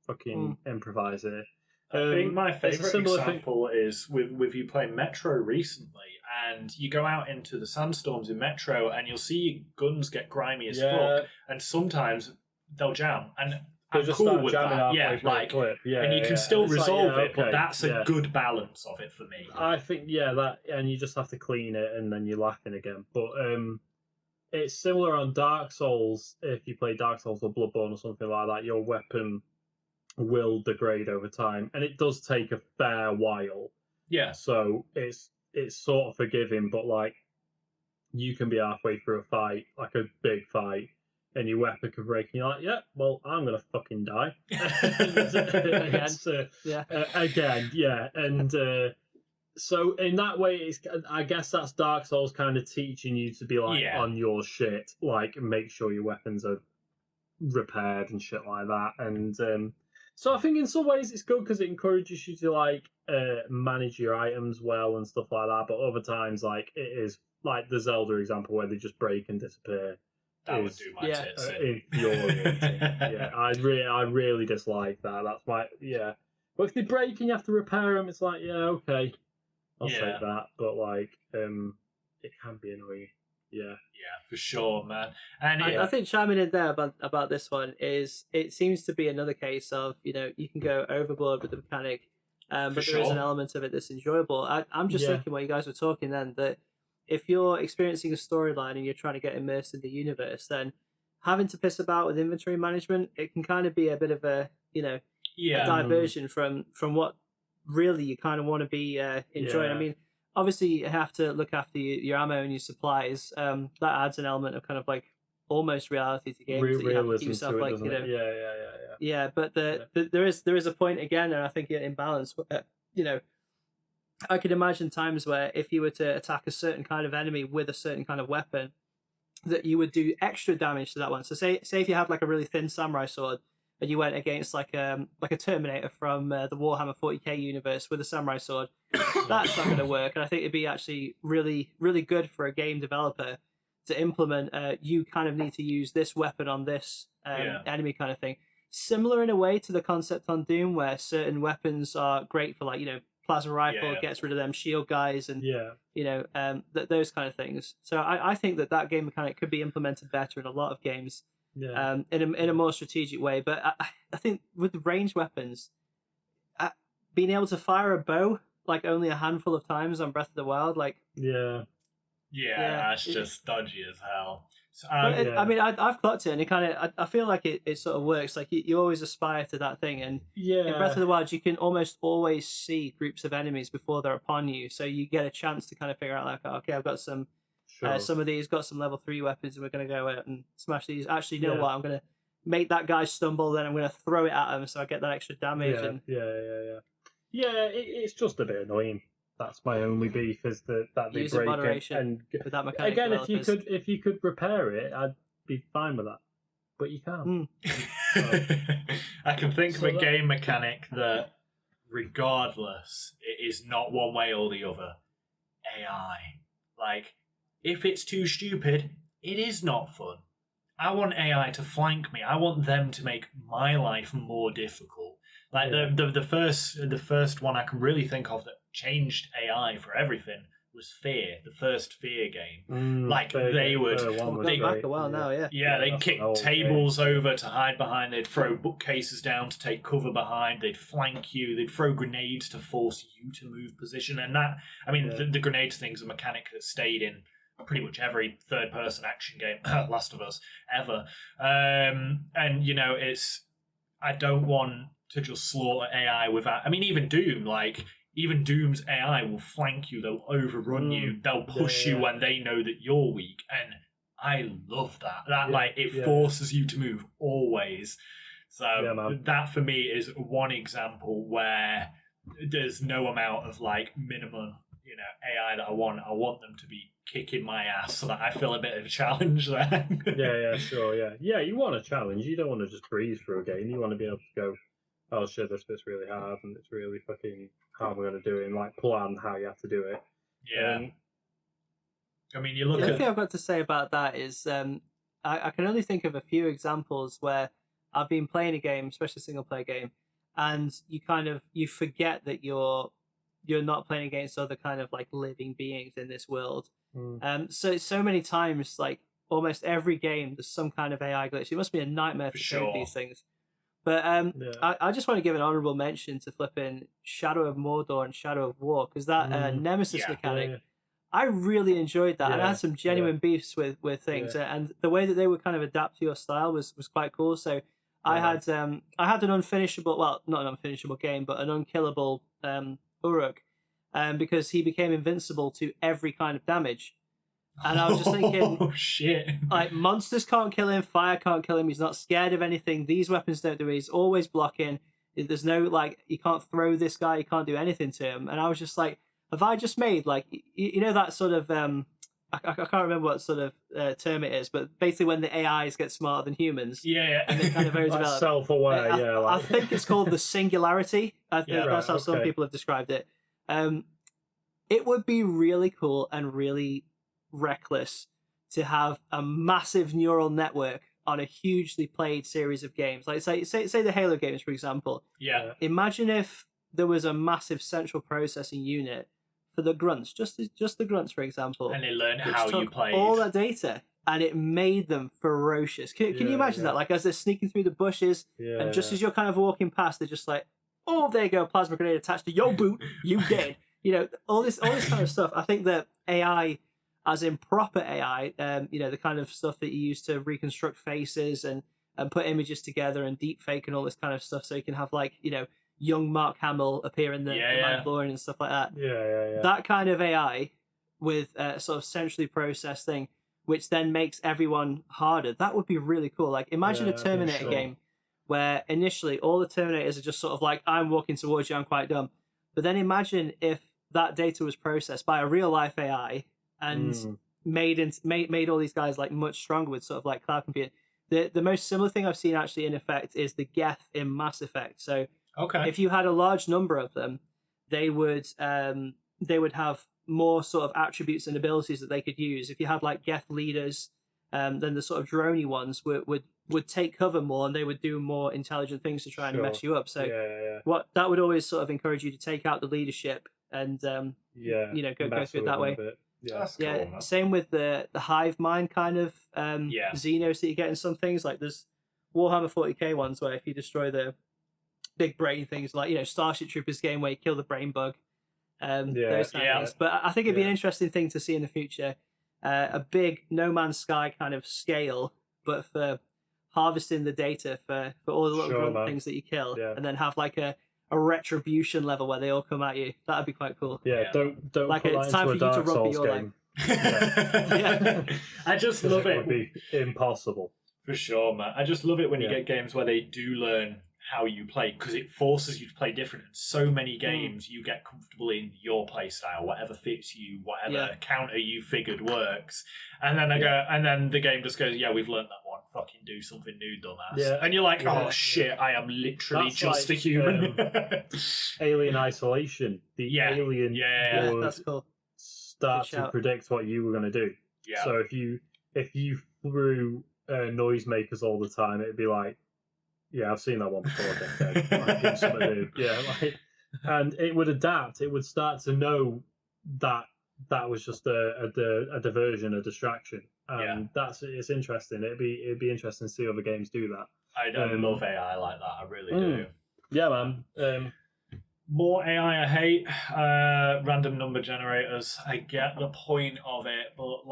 fucking improvise it. I think my favourite example is with you playing Metro recently, and you go out into the sandstorms in Metro, and you'll see your guns get grimy as fuck, and sometimes they'll jam, and I'm cool with that, and you can still resolve it, but that's a good balance of it for me. I think, that, and you just have to clean it, and then you're laughing again. But it's similar on Dark Souls. If you play Dark Souls or Bloodborne or something like that, your weapon will degrade over time, and it does take a fair while. Yeah. So it's sort of forgiving, but like you can be halfway through a fight, like a big fight, and your weapon can break, and you're like, yeah, well, I'm gonna fucking die. Again, yeah. And so in that way, I guess that's Dark Souls kind of teaching you to be like on your shit, like make sure your weapons are repaired and shit like that. And so I think in some ways it's good because it encourages you to like manage your items well and stuff like that. But other times, like it is like the Zelda example where they just break and disappear. That would do my tits infuriating. I really dislike that. That's my But if they break and you have to repair them, it's like okay, I'll take that. But like it can be annoying. Yeah, for sure, man. And I think chiming in there about this one is it seems to be another case of you can go overboard with the mechanic, but there is an element of it that's enjoyable. I'm just thinking while you guys were talking then that if you're experiencing a storyline and you're trying to get immersed in the universe, then having to piss about with inventory management, it can kind of be a bit of a a diversion from what really you kind of want to be enjoying. I mean, obviously you have to look after your ammo and your supplies. That adds an element of kind of like almost reality to games. That you have to keep yourself like Yeah, but there is a point again, and I think in balance. I could imagine times where if you were to attack a certain kind of enemy with a certain kind of weapon, that you would do extra damage to that one. So say if you had like a really thin samurai sword and you went against like a Terminator from the Warhammer 40k universe with a samurai sword, that's not going to work. And I think it'd be actually really, really good for a game developer to implement. You kind of need to use this weapon on this enemy kind of thing. Similar in a way to the concept on Doom, where certain weapons are great for like plasma rifle gets rid of them shield guys and those kind of things. So I think that game mechanic could be implemented better in a lot of games in a more strategic way. But I think with ranged weapons, being able to fire a bow like only a handful of times on Breath of the Wild, like that's just dodgy as hell. So, I mean, I've clocked it, and it kind of I feel like it sort of works. Like you always aspire to that thing, and in Breath of the Wild, you can almost always see groups of enemies before they're upon you, so you get a chance to kind of figure out like, okay, I've got some of these got some level 3 weapons, and we're going to go out and smash these. Actually, you know what? I'm going to make that guy stumble, then I'm going to throw it at him, so I get that extra damage. It's just a bit annoying. That's my only beef is that they break moderation and with that mechanic. Again, if you could repair it, I'd be fine with that. But you can't. I can think of a game mechanic that, regardless, it is not one way or the other. AI. Like, if it's too stupid, it is not fun. I want AI to flank me. I want them to make my life more difficult. Like the first one I can really think of that changed AI for everything was Fear, the first Fear game. They would back a while now, they'd kick tables over to hide behind, they'd throw bookcases down to take cover behind, they'd flank you, they'd throw grenades to force you to move position, and that, I mean, the grenades thing's a mechanic that stayed in pretty much every third-person action game, Last of Us, ever. And it's, I don't want to just slaughter AI without, I mean, even Doom, like, even Doom's AI will flank you, they'll overrun you, they'll push you when they know that you're weak, and I love that. It forces you to move always. So that for me is one example where there's no amount of minimum, AI that I want. I want them to be kicking my ass so that I feel a bit of a challenge there. Sure, yeah. You want a challenge. You don't want to just breeze through a game. You want to be able to go, oh shit, this bit's really hard and it's really fucking how am I going to do it, and plan how you have to do it. Yeah. I mean, you look the at... only thing I've got to say about that is I can only think of a few examples where I've been playing a game, especially a single player game, and you forget that you're not playing against other kind of living beings in this world. So many times, almost every game, there's some kind of AI glitch. It must be a nightmare to code these things. But I just want to give an honourable mention to flipping Shadow of Mordor and Shadow of War, because that Nemesis mechanic, I really enjoyed that, and I had some genuine beefs with things, and the way that they would kind of adapt to your style was quite cool. So I had an unfinishable, well, not an unfinishable game, but an unkillable Uruk, because he became invincible to every kind of damage. And I was just thinking, oh shit! Monsters can't kill him, fire can't kill him. He's not scared of anything. These weapons don't do it. He's always blocking. There's no you can't throw this guy. You can't do anything to him. And I was just like, have I just made that sort of I can't remember what sort of term it is, but basically when the AIs get smarter than humans, and they kind of overdevelop. Self-aware, I think it's called the singularity. I think that's how some people have described it. It would be really cool and really reckless to have a massive neural network on a hugely played series of games. Say the Halo games, for example. Yeah. Imagine if there was a massive central processing unit for the grunts, just the grunts, for example. And they learned how you played. All that data, and it made them ferocious. Can you imagine that? As they're sneaking through the bushes, and just as you're kind of walking past, they're just like, oh, there you go, plasma grenade attached to your boot, you dead. All this kind of stuff. I think that AI, as in proper AI, the kind of stuff that you use to reconstruct faces and put images together and deep fake and all this kind of stuff, so you can have young Mark Hamill appear in the Mandalorian and stuff like that. That kind of AI with a sort of centrally processed thing, which then makes everyone harder. That would be really cool. Imagine a Terminator game where initially all the Terminators are just sort of I'm walking towards you, I'm quite dumb. But then imagine if that data was processed by a real life AI and made all these guys much stronger with sort of cloud computing. The most similar thing I've seen actually in effect is the Geth in Mass Effect. So if you had a large number of them, they would have more sort of attributes and abilities that they could use. If you had Geth leaders, then the sort of droney ones would take cover more, and they would do more intelligent things to try and mess you up. So what that would always sort of encourage you to take out the leadership and go through it that way. That's cool, man. Same with the hive mind kind of Xenos that you get in some things. There's Warhammer 40k ones where if you destroy the big brain things, Starship Troopers game where you kill the brain bug, those kind of things. But I think it'd be an interesting thing to see in the future, a big No Man's Sky kind of scale, but for harvesting the data for all the little grunt things that you kill, and then have a retribution level where they all come at you. That'd be quite cool. Don't it's time for you to rub your life. I just love it. It would be impossible. For sure, man. I just love it when you get games where they do learn how you play, because it forces you to play different. In so many games, you get comfortable in your play style, whatever fits you, whatever counter you figured works, and then and then the game just goes, we've learned that one. Fucking do something new, dumbass. And you're like, oh shit, I am literally just a human. Alien Isolation. The alien would that's cool. start to predict what you were going to do. So if you threw noisemakers all the time, it'd be like, I've seen that one before. Give something new. And it would adapt. It would start to know that was just a diversion, a distraction. It's interesting. It'd be interesting to see other games do that. I love AI like that. I really do. Yeah, man. More AI I hate. Random number generators. I get the point of it, but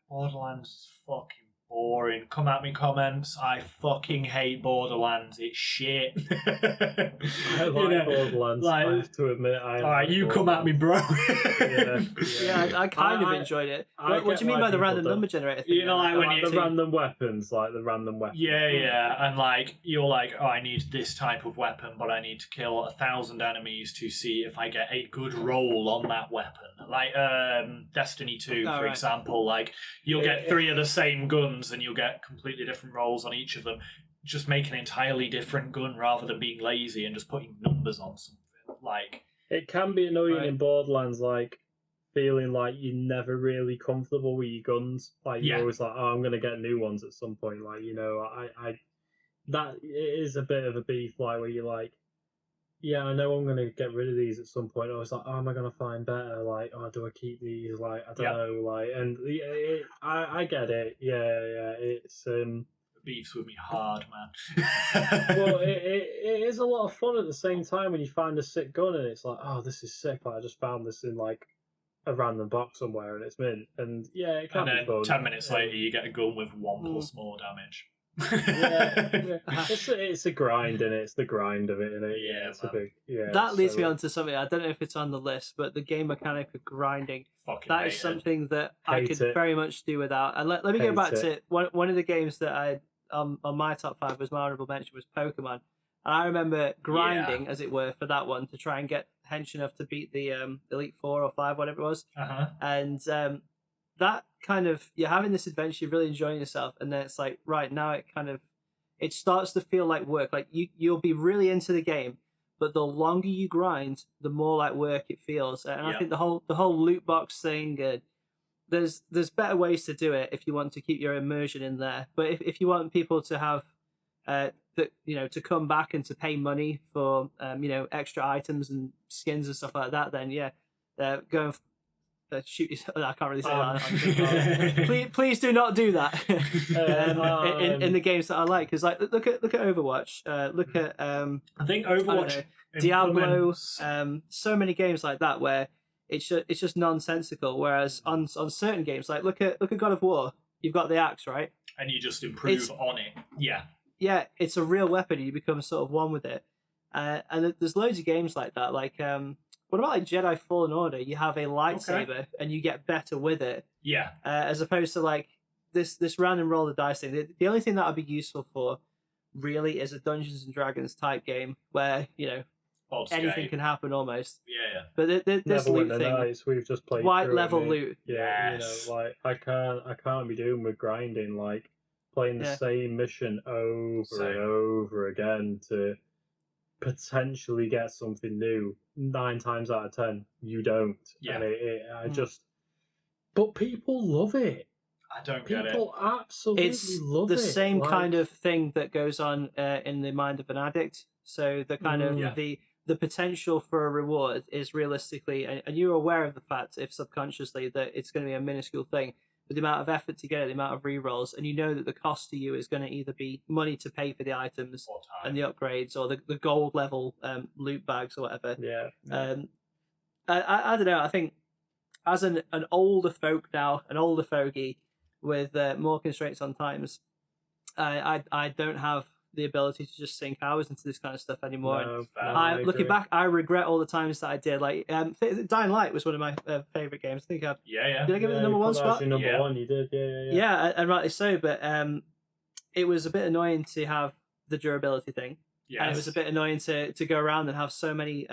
Borderlands is fucking boring. Come at me, comments. I fucking hate Borderlands. It's shit. I like Borderlands. I have to admit, Alright, you come at me, bro. I kind of enjoyed it. What do you mean by the random number generator thing? You know, like when you random weapons, like the random weapons. Yeah, and like you're like, oh, I need this type of weapon, but I need to kill 1,000 enemies to see if I get a good roll on that weapon. Like Destiny 2, for example, like you'll get 3 of the same guns and you'll get completely different rolls on each of them. Just make an entirely different gun rather than being lazy and just putting numbers on something. Like it can be annoying in Borderlands, like feeling like you're never really comfortable with your guns. Like you're always like, oh, I'm gonna get new ones at some point. Like, you know, I that it is a bit of a beef, like where you're like, yeah, I know I'm gonna get rid of these at some point. I was like, oh, am I gonna find better? Like, oh, do I keep these? Like, I don't know. Like, and I get it. Yeah, it's beefs with me hard, man. Well, it is a lot of fun at the same time when you find a sick gun and it's like, oh, this is sick. Like, I just found this in like a random box somewhere and it's mint. And yeah, it can be fun. 10 minutes later, you get a gun with 1+ more damage. It's a grind, and it's the grind of it, and it's a big That leads me on to something I don't know if it's on the list, but the game mechanic of grinding. That is something that I could very much do without. And let me go back to one of the games that I on my top 5 was my honorable mention was Pokemon, and I remember grinding as it were for that one to try and get hench enough to beat the Elite 4 or 5, whatever it was, and that kind of, you're having this adventure, you're really enjoying yourself, and then it's like, right, now it starts to feel like work. Like you'll be really into the game, but the longer you grind, the more like work it feels. And I think the whole loot box thing, there's better ways to do it if you want to keep your immersion in there. But if you want people to have to come back and to pay money for extra items and skins and stuff like that, then go and shoot yourself. I can't really say that. Please do not do that in the games that I like. Because like look at Overwatch. Look at I think Overwatch, Diablo. So many games like that where it's just nonsensical. Whereas on certain games, like look at God of War. You've got the axe, right? And you just improve on it. Yeah, it's a real weapon. And you become sort of one with it. And there's loads of games like that. Like what about like Jedi Fallen Order? You have a lightsaber and you get better with it. Yeah. As opposed to like this random roll of dice thing. The only thing that would be useful for really is a Dungeons and Dragons type game where anything can happen almost. Yeah. But this loot thing, we've just played white level loot. Yeah, like I can't be doing with grinding, like playing the same mission over and over again to potentially get something new. 9 times out of 10 you don't. And but people love it. I don't get it. People absolutely love it. It's the same kind of thing that goes on in the mind of an addict. So the kind of the potential for a reward is realistically, and you're aware of the fact, if subconsciously, that it's going to be a minuscule thing. But the amount of effort to get it, the amount of rerolls, and you know that the cost to you is going to either be money to pay for the items and the upgrades, or the gold level loot bags or whatever. I don't know. I think as an older folk now, an older fogey with more constraints on times, I don't have the ability to just sink hours into this kind of stuff anymore. Looking back, I regret all the times that I did. Like Dying Light was one of my favorite games. I think did I give it the number 1 spot? Number 1, you did. Yeah, and rightly so. But it was a bit annoying to have the durability thing, and it was a bit annoying to go around and have so many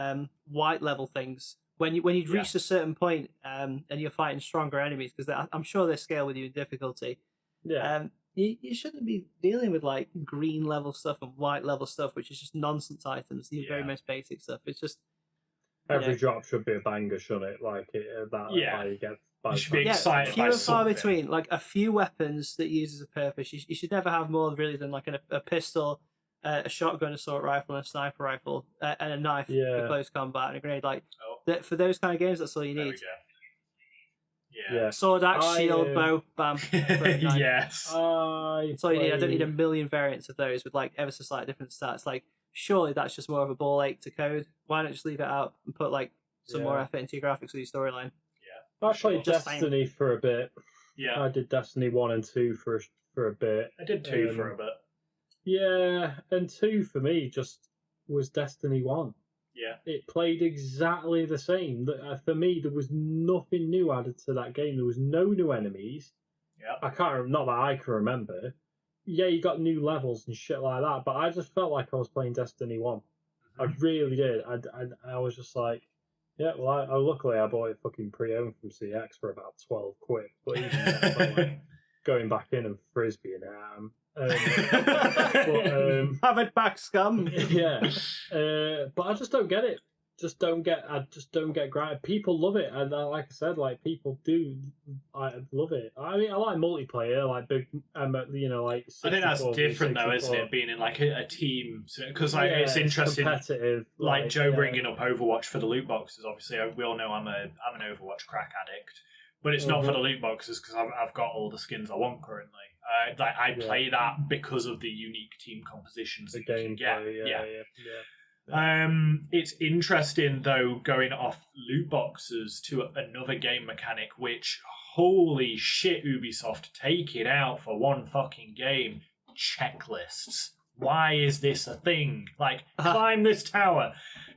white level things when you'd reached a certain point and you're fighting stronger enemies, because I'm sure they scale with you in difficulty. You shouldn't be dealing with like green level stuff and white level stuff, which is just nonsense items. The very most basic stuff. It's just every drop should be a banger, shouldn't it? Like you get. You should be excited. Few and far between. Like a few weapons that uses a purpose. You should never have more really than like a pistol, a shotgun, assault rifle, and a sniper rifle, and a knife for close combat, and a grenade. Like for those kind of games, that's all you need. Sword, axe, shield, bow, bam. Yes. That's all you need. I don't need a million variants of those with like ever so slightly different stats. Like, surely that's just more of a ball ache to code. Why not just leave it out and put like some more effort into your graphics or your storyline? I played Destiny for a bit. Yeah. I did Destiny 1 and 2 for for a bit. I did 2 for a bit. Yeah, and 2 for me just was Destiny 1. Yeah. It played exactly the same. For me, there was nothing new added to that game. There was no new enemies. Yeah. I can't, not that I can remember. Yeah, you got new levels and shit like that, but I just felt like I was playing Destiny 1. Mm-hmm. I really did. I was just like, yeah, well, I luckily I bought it fucking pre-owned from CX for about 12 quid. But even then, I felt like going back in and frisbeeing have it back, scum. Yeah, but I just don't get it. I just don't get granted. People love it, and like I said, like people do. I love it. I mean, I like multiplayer, like big, like. I think that's different though, isn't it? Being in like a team, because like it's interesting. Competitive, like Joe bringing up Overwatch for the loot boxes. Obviously, we all know I'm an Overwatch crack addict, but it's not for the loot boxes because I've got all the skins I want currently. I play that because of the unique team compositions that you can get. It's interesting though, going off loot boxes to another game mechanic, which holy shit, Ubisoft, take it out for one fucking game. Checklists. Why is this a thing? Like, climb this tower,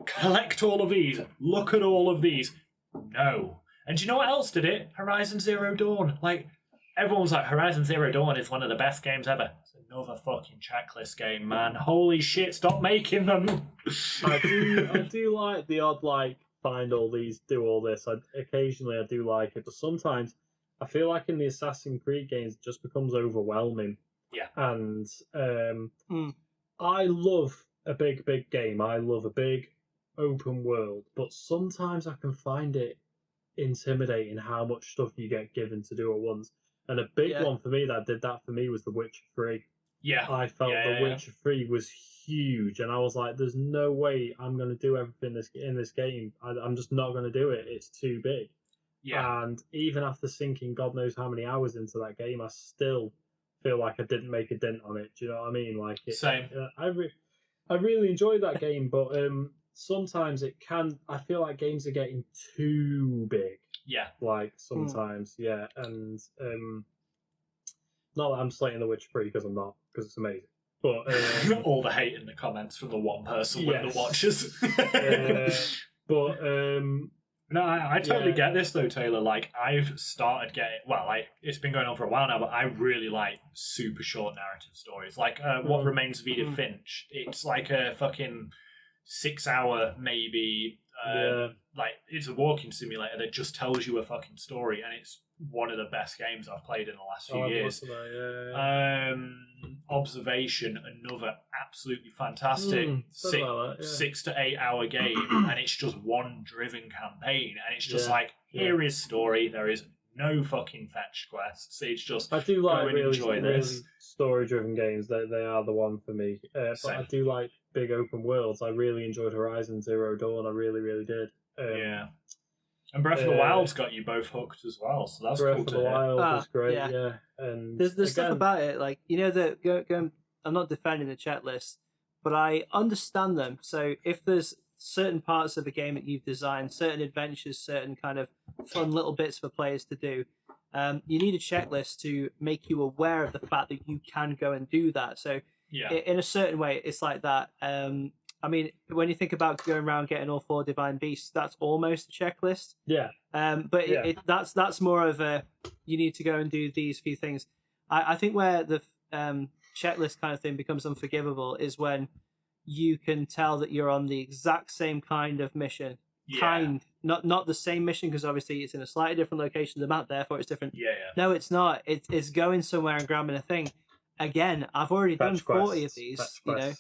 collect all of these, look at all of these. No. And do you know what else did it? Horizon Zero Dawn. Like, everyone's like, Horizon Zero Dawn is one of the best games ever. It's another fucking checklist game, man. Holy shit, stop making them. I do like the odd, like, find all these, do all this. Occasionally I do like it, but sometimes I feel like in the Assassin's Creed games it just becomes overwhelming. Yeah. And I love a big game. I love a big open world, but sometimes I can find it intimidating how much stuff you get given to do at once. And a big one for me that did that for me was The Witcher 3. Yeah. I felt The Witcher 3 was huge, and I was like, there's no way I'm going to do everything in this game. I'm just not going to do it. It's too big. Yeah. And even after sinking God knows how many hours into that game, I still feel like I didn't make a dent on it. Do you know what I mean? Like Same. I really enjoyed that game, but sometimes it can. I feel like games are getting too big. Yeah. Like sometimes, and not that I'm slating The Witcher 3 because I'm not, because it's amazing. But all the hate in the comments from the one person with the watches. No, I totally get this though, Taylor. Like, I've started getting, it's been going on for a while now, but I really like super short narrative stories. Like, What Remains of Edith Finch. It's like a fucking 6 hour, maybe, like, it's a walking simulator that just tells you a fucking story, and it's one of the best games I've played in the last few years. Observation, another absolutely fantastic 6 to 8 hour game, and it's just one driven campaign, and it's just like, here is story, there is no fucking fetch quests. It's just I do like go and enjoy this. Story driven games. They are the one for me. But I do like big open worlds. I really enjoyed Horizon Zero Dawn. I really did. And Breath of the Wild's got you both hooked as well, so that's Breath cool of to the hear. Wild was great, And there's stuff about it, like, you know, that I'm not defending the checklist, but I understand them. So if there's certain parts of the game that you've designed, certain adventures, certain kind of fun little bits for players to do, you need a checklist to make you aware of the fact that you can go and do that. So in a certain way, it's like that. I mean, when you think about going around getting all 4 divine beasts, that's almost a checklist. Yeah. But that's more of a, you need to go and do these few things. I think where the checklist kind of thing becomes unforgivable is when you can tell that you're on the exact same kind of mission. Not the same mission, because obviously it's in a slightly different location of the map, therefore it's different. No, it's not. It's going somewhere and grabbing a thing. Again, I've already done 40 of these, you know.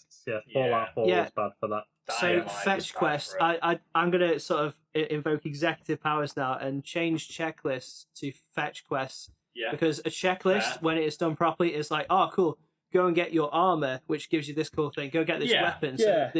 Fallout 4 was bad for that. So fetch quests, I'm going to sort of invoke executive powers now and change checklists to fetch quests. Because a checklist, when it is done properly, is like, oh, cool, go and get your armor, which gives you this cool thing. Go get this weapon. So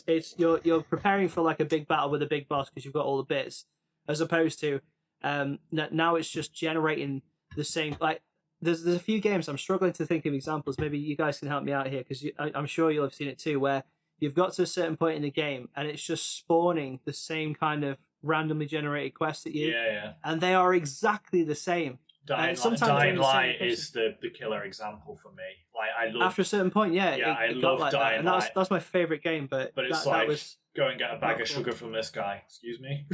it's you're preparing for like a big battle with a big boss because you've got all the bits, as opposed to now it's just generating the same, like. There's a few games I'm struggling to think of examples. Maybe you guys can help me out here, because I'm sure you'll have seen it too, where you've got to a certain point in the game and it's just spawning the same kind of randomly generated quests at you. And they are exactly the same. Dying Light is the killer example for me. Like I love after a certain point, I love like Dying that. And Light. that's my favorite game. But it's that like was go and get a bag of sugar from this guy. Excuse me.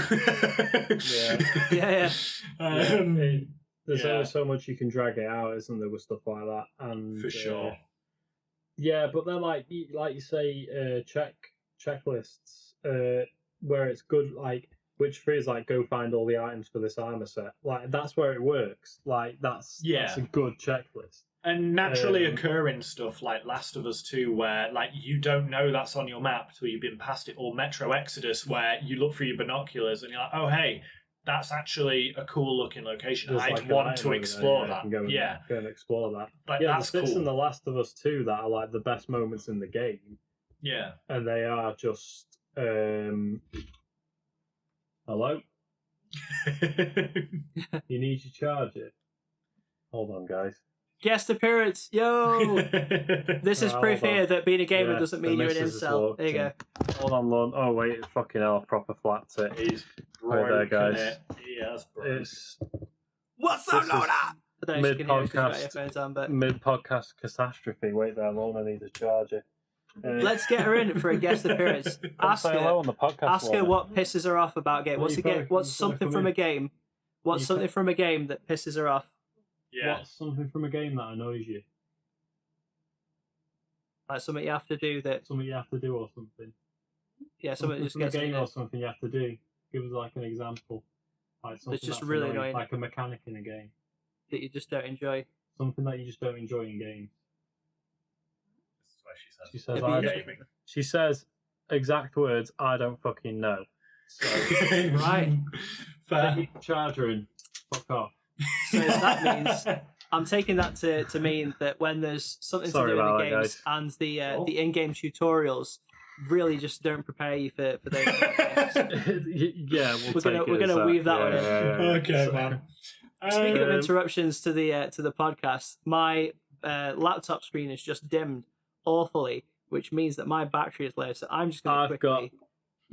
yeah. There's only so much you can drag it out, isn't there, with stuff like that? And for sure. Yeah, but then like you say, checklists where it's good, like which frees like go find all the items for this armor set. Like that's where it works. Like that's a good checklist. And naturally occurring stuff like Last of Us 2, where like you don't know that's on your map till you've been past it, or Metro Exodus, where you look through your binoculars and you're like, oh hey, that's actually a cool looking location. There's I'd want to explore that. Go and explore that. Like, that's the bits cool. In The Last of Us 2 that are like the best moments in the game. Yeah. And they are just hello? You need your charger. Hold on, guys. Guest appearance, yo! This is proof here that being a gamer doesn't mean you're an incel. There you go. Hold on, Lon. Oh wait, fucking hell, proper flat it. He's right there, guys. He has broken it. What's up, Lola? I don't know if you can hear it headphones on, but mid-podcast catastrophe. Wait there, Lon. I need a charger. Let's get her in for a guest appearance. Ask her. On the podcast, ask her what pisses her off about a game. What's something from a game? What's something from a game that pisses her off? Yeah. What's something from a game that annoys you? Like something you have to do that. Something you have to do or something. Yeah, something that just gets a game or something you have to do. Give us like an example. Like something it's just really annoying. Like a mechanic in a game. That you just don't enjoy. Something that you just don't enjoy in games. This is what she says. She says exact words. I don't fucking know. So, right. Take your charger and fuck off. So that means I'm taking that to mean that when there's something to do in the games and the in-game tutorials really just don't prepare you for those games. Yeah, we're gonna weave that one in. Okay, man. Speaking of interruptions to the podcast, my laptop screen is just dimmed awfully, which means that my battery is low. So I'm just going to quickly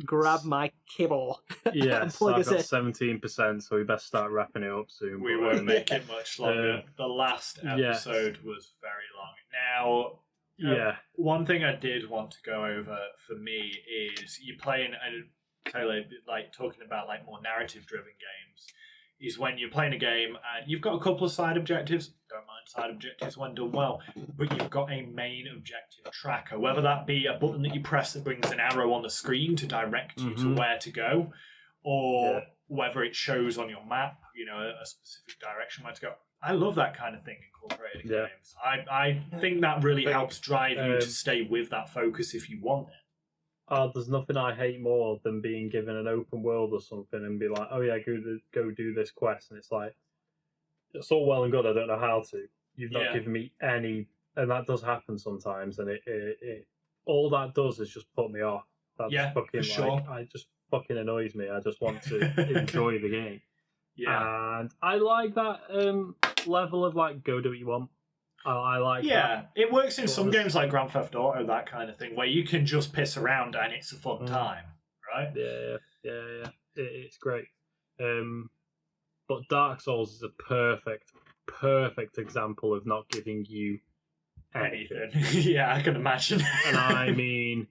grab my cable. Yes, I've got 17%, so we best start wrapping it up soon. We won't make it much longer. The last episode was very long. Now, one thing I did want to go over for me is you playing, like talking about like more narrative-driven games, is when you're playing a game and you've got a couple of side objectives. Don't mind side objectives when done well, but you've got a main objective tracker, whether that be a button that you press that brings an arrow on the screen to direct you to where to go, or whether it shows on your map, a specific direction where to go. I love that kind of thing incorporated in games. I think that really helps drive you to stay with that focus if you want it. There's nothing I hate more than being given an open world or something and be like, oh yeah, go do this quest, and it's like, it's all well and good, I don't know how to. You've not given me any, and that does happen sometimes, and it all that does is just put me off. That's fucking it just fucking annoys me. I just want to enjoy the game. Yeah. And I like that level of like, go do what you want. I like that. It works in some games like Grand Theft Auto, that kind of thing, where you can just piss around and it's a fun time, right? Yeah. It's great. But Dark Souls is a perfect example of not giving you anything. Yeah, I can imagine. And I mean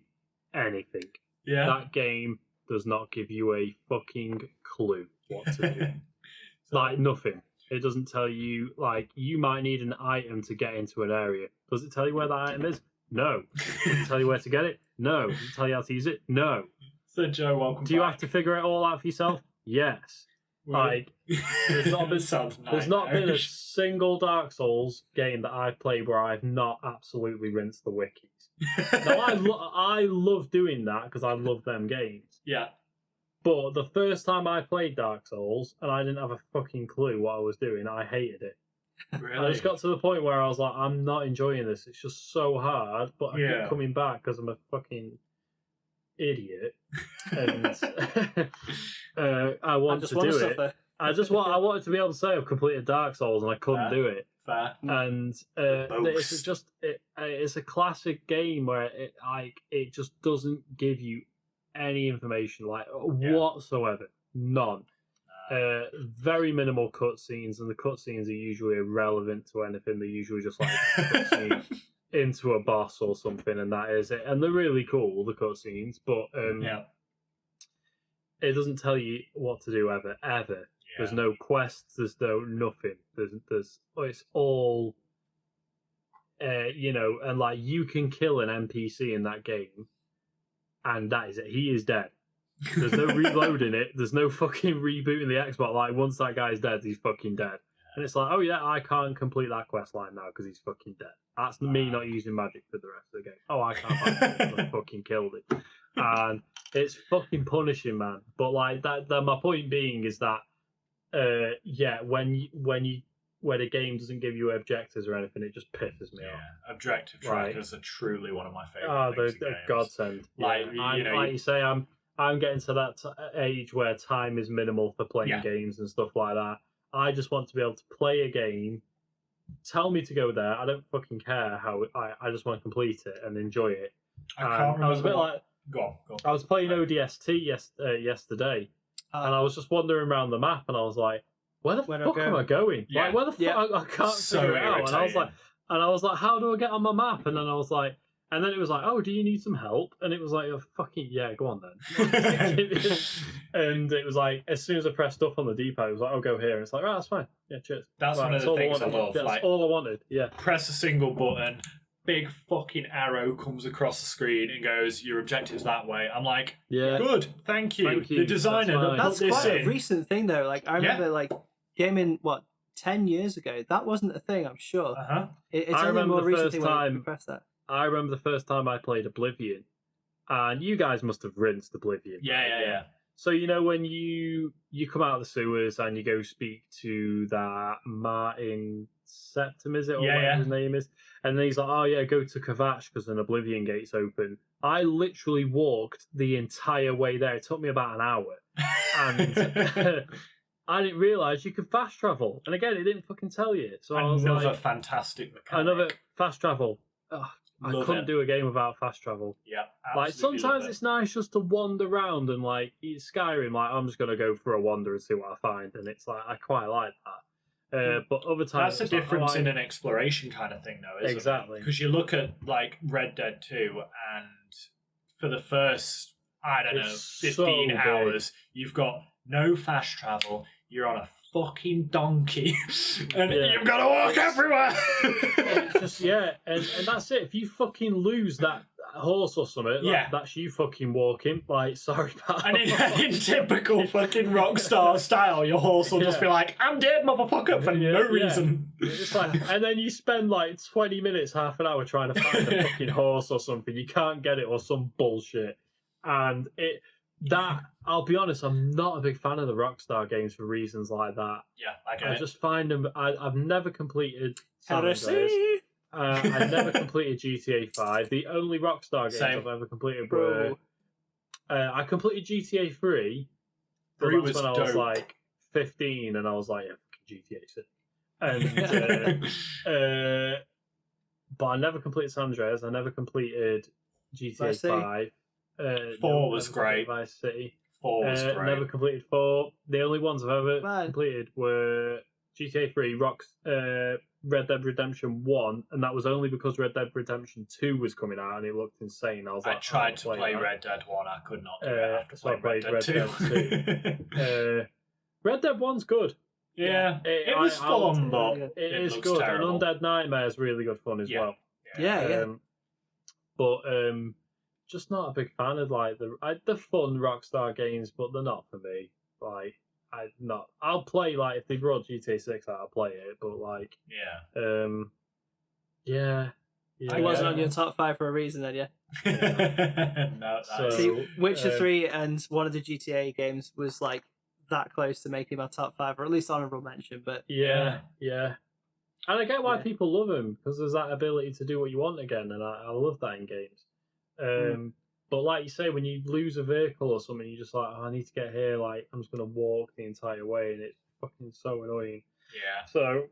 anything. Yeah. That game does not give you a fucking clue what to do. Like, nothing. It doesn't tell you, like, you might need an item to get into an area. Does it tell you where that item is? No. Does it tell you where to get it? No. Does it tell you how to use it? No. So, Joe, welcome Do you have to figure it all out for yourself? Yes. Like, there's not been a single Dark Souls game that I've played where I've not absolutely rinsed the wikis. Now, I love doing that because I love them games. Yeah. But the first time I played Dark Souls and I didn't have a fucking clue what I was doing, I hated it. Really? I just got to the point where I was like, I'm not enjoying this. It's just so hard, but I keep coming back because I'm a fucking idiot. And I want to do it. I wanted to be able to say I've completed Dark Souls and I couldn't do it. Fair. And it's a classic game where it just doesn't give you any information whatsoever, none. Very minimal cutscenes, and the cutscenes are usually irrelevant to anything. They're usually just like cutscene into a boss or something, and that is it. And they're really cool, the cutscenes, but it doesn't tell you what to do ever. Yeah. There's no quests. There's no nothing. It's all, and like you can kill an NPC in that game, and that is it. He is dead. There's no reloading it. There's no fucking rebooting the Xbox. Like once that guy's dead, he's fucking dead. And it's like, oh yeah, I can't complete that quest line now because he's fucking dead. That's me not using magic for the rest of the game. Oh, I can't. I fucking killed it, and it's fucking punishing, man. But like that my point being is that, when a game doesn't give you objectives or anything, it just pisses me off. Objective trackers are truly one of my favorite things in games. Godsend. Like you say, I'm getting to that age where time is minimal for playing games and stuff like that. I just want to be able to play a game. Tell me to go there. I don't fucking care how. I just want to complete it and enjoy it. I was a bit like. Go on. I was playing ODST yesterday, and I was just wandering around the map, and I was like, "Where the fuck am I going? Yeah. Like, where the fuck? I can't figure it out." And I was like, "How do I get on my map?" And then I was like. And then it was like, oh, do you need some help? And it was like, oh, fucking, yeah, go on then. And it was like, as soon as I pressed up on the D-pad, it was like, oh, go here. And it's like, right, that's fine. Yeah, cheers. That's one of the things I love. That's all I wanted, yeah. Press a single button, big fucking arrow comes across the screen and goes, your objective's that way. I'm like, good, thank you. The designer that's quite a recent thing, though. Like, I remember, like, gaming, 10 years ago? That wasn't a thing, I'm sure. It's only a more recent thing when you press that. I remember the first time I played Oblivion, and you guys must have rinsed Oblivion. Yeah. So when you come out of the sewers and you go speak to that Martin Septim, is it, or whatever his name is, and then he's like, "Oh yeah, go to Kavash because an Oblivion gate's open." I literally walked the entire way there. It took me about an hour, and I didn't realise you could fast travel. And again, it didn't fucking tell you. So I was like, fantastic mechanic. Another fast travel. Oh, I couldn't do a game without fast travel. Yeah, like sometimes it's nice just to wander around and like Skyrim. Like I'm just gonna go for a wander and see what I find, and it's like I quite like that. But other times that's a difference in an exploration kind of thing, though, isn't exactly. Because you look at like Red Dead 2, and for the first 15 hours, you've got no fast travel. You're on a fucking donkey, and you've got to walk everywhere. And that's it. If you fucking lose that horse or something, that's you fucking walking. Like, sorry, pal. And in typical fucking Rockstar style, your horse will just be like, "I'm dead, motherfucker," for no reason. It's like, and then you spend like 20 minutes, half an hour trying to find a fucking horse or something. You can't get it or some bullshit, and I'll be honest, I'm not a big fan of the Rockstar games for reasons like that. Yeah, I get it. Just find them. I've never completed San Andreas. I never completed GTA 5. The only Rockstar games I've ever completed were I completed GTA 3. 3 was when I was like 15, and I was like, GTA 6. And but I never completed San Andreas. I never completed GTA 5. 4 was great. Vice City. 4 was great. Never completed 4. The only ones I've ever completed were GTA 3, Red Dead Redemption 1, and that was only because Red Dead Redemption 2 was coming out and it looked insane. I tried to play Red Dead 1, I could not do it after so playing Red Dead 2. Red Dead 1's good. Yeah, it was fun, but it is good. Terrible. And Undead Nightmare is really good fun as well. Yeah. But just not a big fan of like the fun Rockstar games, but they're not for me. Like I'll play like if they brought GTA 6 out, I'll play it. But like it wasn't on your top 5 for a reason, then, No. See, Witcher 3 and one of the GTA games was like that close to making my top 5, or at least honorable mention. But yeah. And I get why people love them, because there's that ability to do what you want again, and I love that in games. But like you say, when you lose a vehicle or something, you're just like, I need to get here. Like, I'm just going to walk the entire way, and it's fucking so annoying. Yeah. So,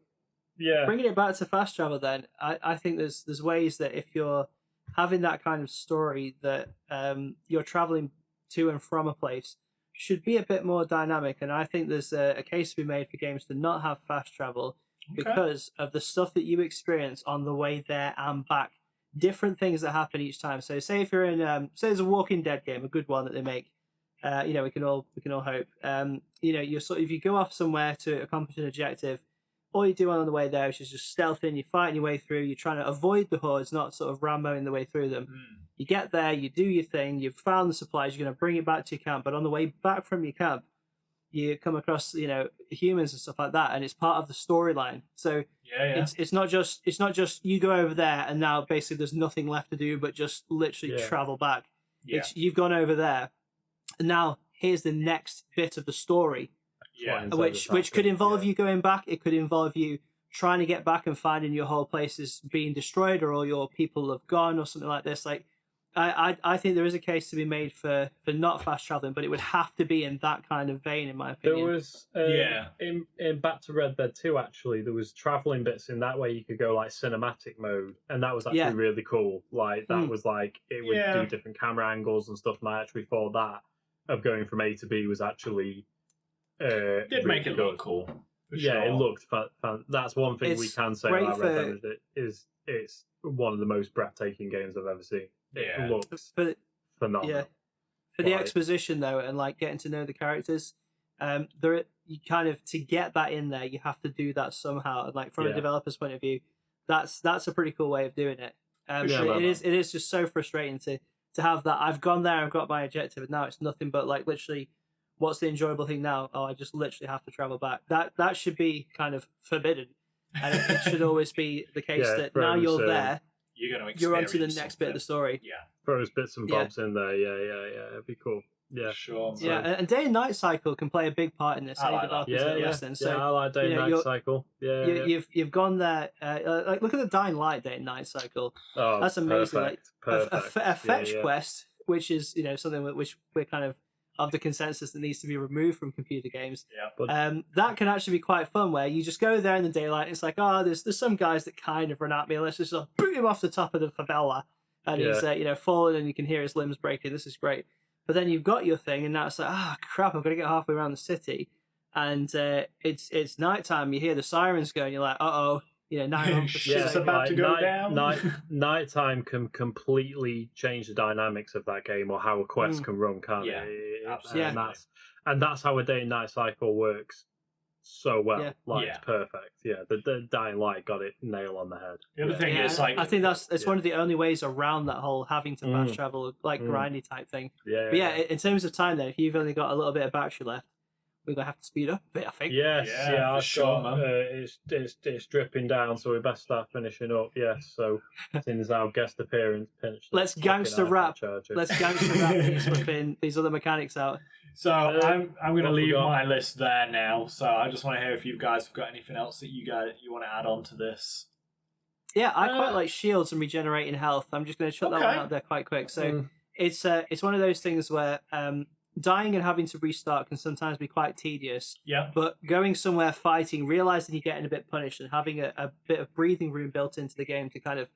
yeah. Bringing it back to fast travel, then, I think there's ways that if you're having that kind of story that you're traveling to and from a place, should be a bit more dynamic, and I think there's a case to be made for games to not have fast travel because of the stuff that you experience on the way there and back. Different things that happen each time. So say if you're in, say there's a Walking Dead game, a good one that they make. You know, we can all hope. You know, you're if you go off somewhere to accomplish an objective, all you do on the way there is just stealthing. You're fighting your way through. You're trying to avoid the hordes, not sort of Ramboing the way through them. You get there, you do your thing. You've found the supplies. You're going to bring it back to your camp. But on the way back from your camp, you come across humans and stuff like that, and it's part of the storyline. So it's not just you go over there and now basically there's nothing left to do but just literally travel back. You've gone over there. And now here's the next bit of the story, which could involve you going back. It could involve you trying to get back and finding your whole place is being destroyed or all your people have gone or something like this. Like, I think there is a case to be made for not fast traveling, but it would have to be in that kind of vein, in my opinion. There was in Back to Red Dead 2, actually, there was traveling bits in that way you could go like cinematic mode, and that was actually really cool. Like that was like it would do different camera angles and stuff. And I actually thought that of going from A to B was actually did really make it look cool. Sure. It looked fun. That's one thing we can say about Red Dead is it's one of the most breathtaking games I've ever seen. It looks phenomenal. Yeah. For the exposition though, and like getting to know the characters, you kind of to get that in there, you have to do that somehow. And like from a developer's point of view, that's a pretty cool way of doing it. It is just so frustrating to have that. I've gone there, I've got my objective, and now it's nothing but like literally, what's the enjoyable thing now? Oh, I just literally have to travel back. That should be kind of forbidden, and it should always be the case that now you're there. You're on to the next bit of the story. Yeah. Throws bits and bobs in there. Yeah. It'd be cool. Yeah. Sure. So. Yeah, and day and night cycle can play a big part in this. I like that. So, I like day and night cycle. You've gone there. Like look at the Dying Light day and night cycle. Oh, that's amazing. Perfect. Like a fetch quest, which is something which we're kind of the consensus that needs to be removed from computer games. That can actually be quite fun, where you just go there in the daylight. And it's like, there's some guys that kind of run at me. Let's just boot him off the top of the favela, and he's falling, and you can hear his limbs breaking. This is great. But then you've got your thing, and now it's like, crap, I've got to get halfway around the city, and it's nighttime. You hear the sirens going. You're like, now shit's about to go down. Nighttime can completely change the dynamics of that game or how a quest can run, can't it? Absolutely. And that's how a day and night cycle works so well. It's perfect. Yeah, the Dying Light got it nail on the head. The other thing is, like, I think it's one of the only ways around that whole having to fast travel, like grindy type thing. But in terms of time, then, if you've only got a little bit of battery left, we're gonna have to speed up a bit, I think. Yes, it's dripping down, so we best start finishing up. Yes, so since our guest appearance, let's gangster rap. Let's gangster rap these other mechanics out. So I'm going to leave my list there now. So I just want to hear if you guys have got anything else that you want to add on to this. Yeah, I quite like shields and regenerating health. I'm just going to chuck that one out there quite quick. So it's one of those things where dying and having to restart can sometimes be quite tedious. Yeah. But going somewhere, fighting, realizing you're getting a bit punished, and having a bit of breathing room built into the game to kind of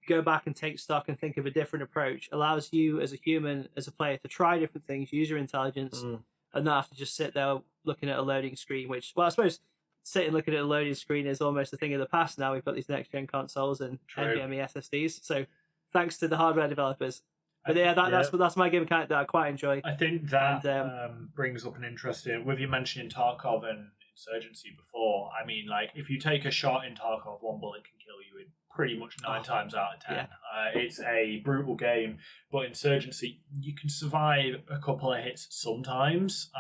go back and take stock and think of a different approach allows you as a human, as a player, to try different things, use your intelligence, and not have to just sit there looking at a loading screen, which, well, I suppose sitting looking at a loading screen is almost a thing of the past now. We've got these next-gen consoles and NVMe SSDs, so thanks to the hardware developers. But that's my game mechanic that I quite enjoy. I think that brings up an interesting... With you mentioning Tarkov and Insurgency before, I mean, like, if you take a shot in Tarkov, one bullet can kill you in pretty much 9 times out of 10. Yeah. It's a brutal game, but Insurgency, you can survive a couple of hits sometimes.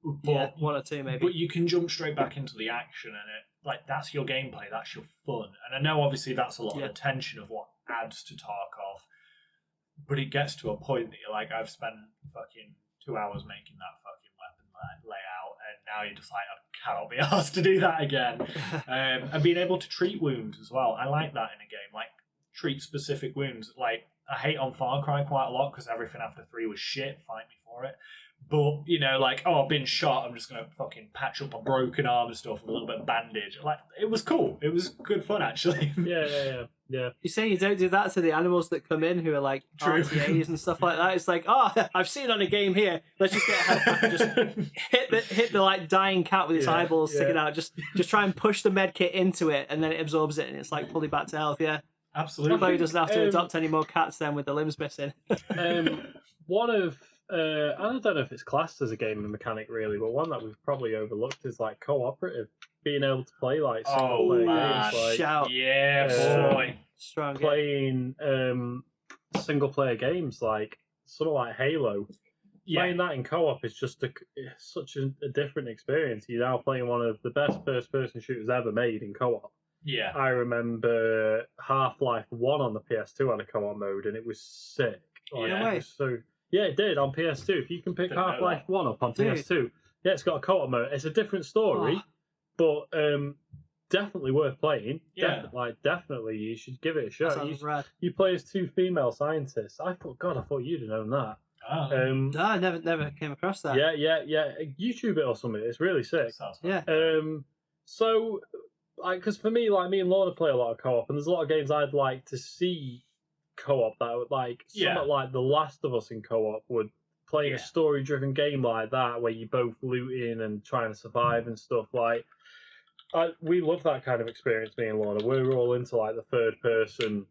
But, 1 or 2 maybe. But you can jump straight back into the action, and that's your gameplay, that's your fun. And I know obviously that's a lot of the tension of what adds to Tarkov, but it gets to a point that you're like, I've spent fucking 2 hours making that fucking weapon layout, and now you're just like, I cannot be asked to do that again. And being able to treat wounds as well. I like that in a game, like treat specific wounds. Like, I hate on Far Cry quite a lot because everything after 3 was shit, fight me for it. But, you know, like, oh, I've been shot, I'm just going to fucking patch up a broken arm and stuff with a little bit of bandage. Like, it was cool. It was good fun, actually. Yeah. You say you don't do that to the animals that come in who are like True. RTAs and stuff like that. It's like, oh, I've seen on a game here. Let's just get a head back and just hit the like dying cat with its eyeballs sticking out. Just try and push the med kit into it, and then it absorbs it, and it's like fully back to health. Yeah, Absolutely. Chloe doesn't have to adopt any more cats then with the limbs missing. One of I don't know if it's classed as a gaming mechanic really, but one that we've probably overlooked is like cooperative, being able to play like single player games, like shout. Yeah, boy. Strong. playing single player games like sort of like Halo. Yeah. Playing that in co-op is just such a different experience. You're now playing one of the best first-person shooters ever made in co-op. Yeah. I remember Half-Life 1 on the PS2 had a co-op mode, and it was sick. Like, Yeah. it was so yeah, it did on PS2. If you can pick Didn't know Half-Life that. 1 up on Dude. PS2, yeah, it's got a co-op mode. It's a different story, but definitely worth playing. Yeah. Definitely, you should give it a That shot. sounds rad. You play as 2 female scientists. I thought you'd have known that. Oh, No, I never came across that. Yeah. YouTube it or something. It's really sick. sounds fun. Yeah. So, because for me, like me and Lorna play a lot of co-op, and there's a lot of games I'd like to see co-op that would like something like The Last of Us in co-op would play a story-driven game like that, where you both looting and trying to survive and stuff. Like, we love that kind of experience. Me and Lorna, we're all into like the third-person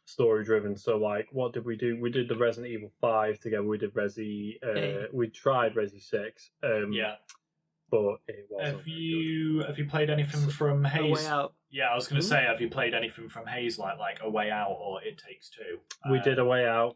story-driven. So, like, what did we do? We did the Resident Evil 5 together. We did we tried Resi 6. Yeah. But it wasn't. Have you played anything from A Haze? Way Out. Yeah, I was going to say, have you played anything from Haze like A Way Out or It Takes Two? We did A Way Out.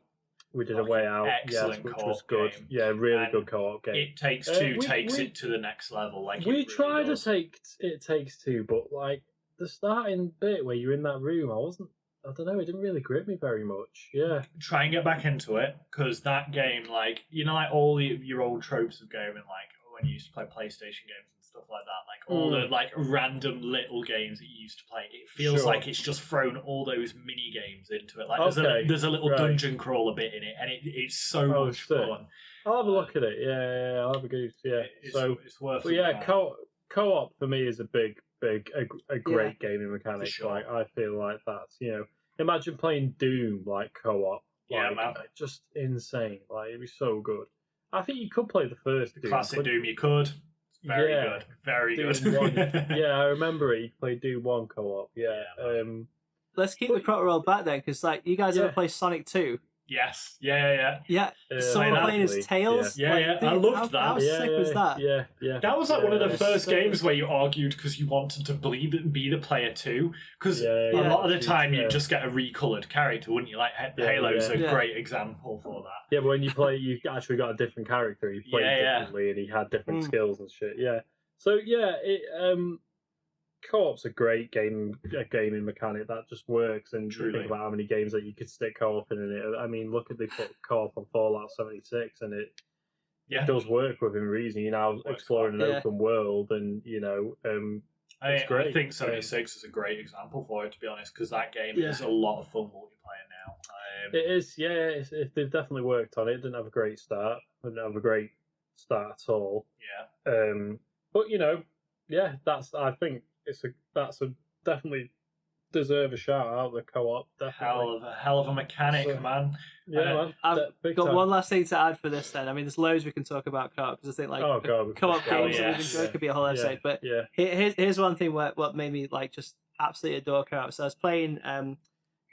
We did A Way Out, excellent which co-op was good. game. Yeah, really And good co-op game. It Takes Two takes we- it to the next level. Like We it really tried to does. take It Takes Two, but like the starting bit where you're in that room, I don't know, it didn't really grip me very much. Yeah. Try and get back into it, because that game, like, you know, like all your old tropes of gaming, like when you used to play PlayStation games and stuff like that, like all the like random little games that you used to play, it feels Sure. like it's just thrown all those mini games into it. Like Okay, there's a little right. dungeon crawler bit in it, and it's so Oh, much sick. fun. I'll have a look at it. Yeah, I'll have a goose. Yeah. It's worth But it. yeah, co-op for me is a great gaming mechanic. sure. Like I feel like that's imagine playing Doom like co-op. Yeah, Like, man. just insane. Like it'd be so good. I think you could play the first Doom. Classic couldn't Doom, you could. Very Yeah. good. Very Doom good. 1. Yeah, I remember it. You played Doom 1 co-op. Yeah. Yeah, Let's keep the crop roll back then, because like you guys ever Yeah. play Sonic 2? Yes. Yeah. Yeah. Someone I playing as definitely, Tails? Yeah. Like, Yeah. dude, I loved how that. sick was that? Yeah. That was like one of the Yeah. first So games where you argued because you wanted to be the player too. Because a Yeah. lot of the time Yeah. you'd just get a recoloured character, wouldn't you? Like Yeah, Halo's a yeah. great example for that. Yeah, but when you play, you actually got a different character. You played Yeah. differently, and he had different Mm. skills and shit. Yeah. So yeah, co-op's a great gaming mechanic that just works. And you Truly. think about how many games that you could stick co-op in it. I mean, look at they put co-op on Fallout 76, and it does work within reason. You're now Works exploring an well. Yeah. open world, and I great. think 76 is a great example for it, to be honest, because that game Yeah. is a lot of fun multiplayer now. it is. Yeah, they've definitely worked on it. It didn't have a great start. Didn't have a great start at all. Yeah. But I think that's a definitely deserve a shout out. The co-op, definitely. Hell of a mechanic, So- man. Yeah, man. I've Big got time. one last thing to add for this then. I mean, there's loads we can talk about co-op, because I think like Oh god, we could co-op go games on. that we've enjoyed could be a whole episode. But yeah, here's one thing what made me like just absolutely adore co-op. So I was playing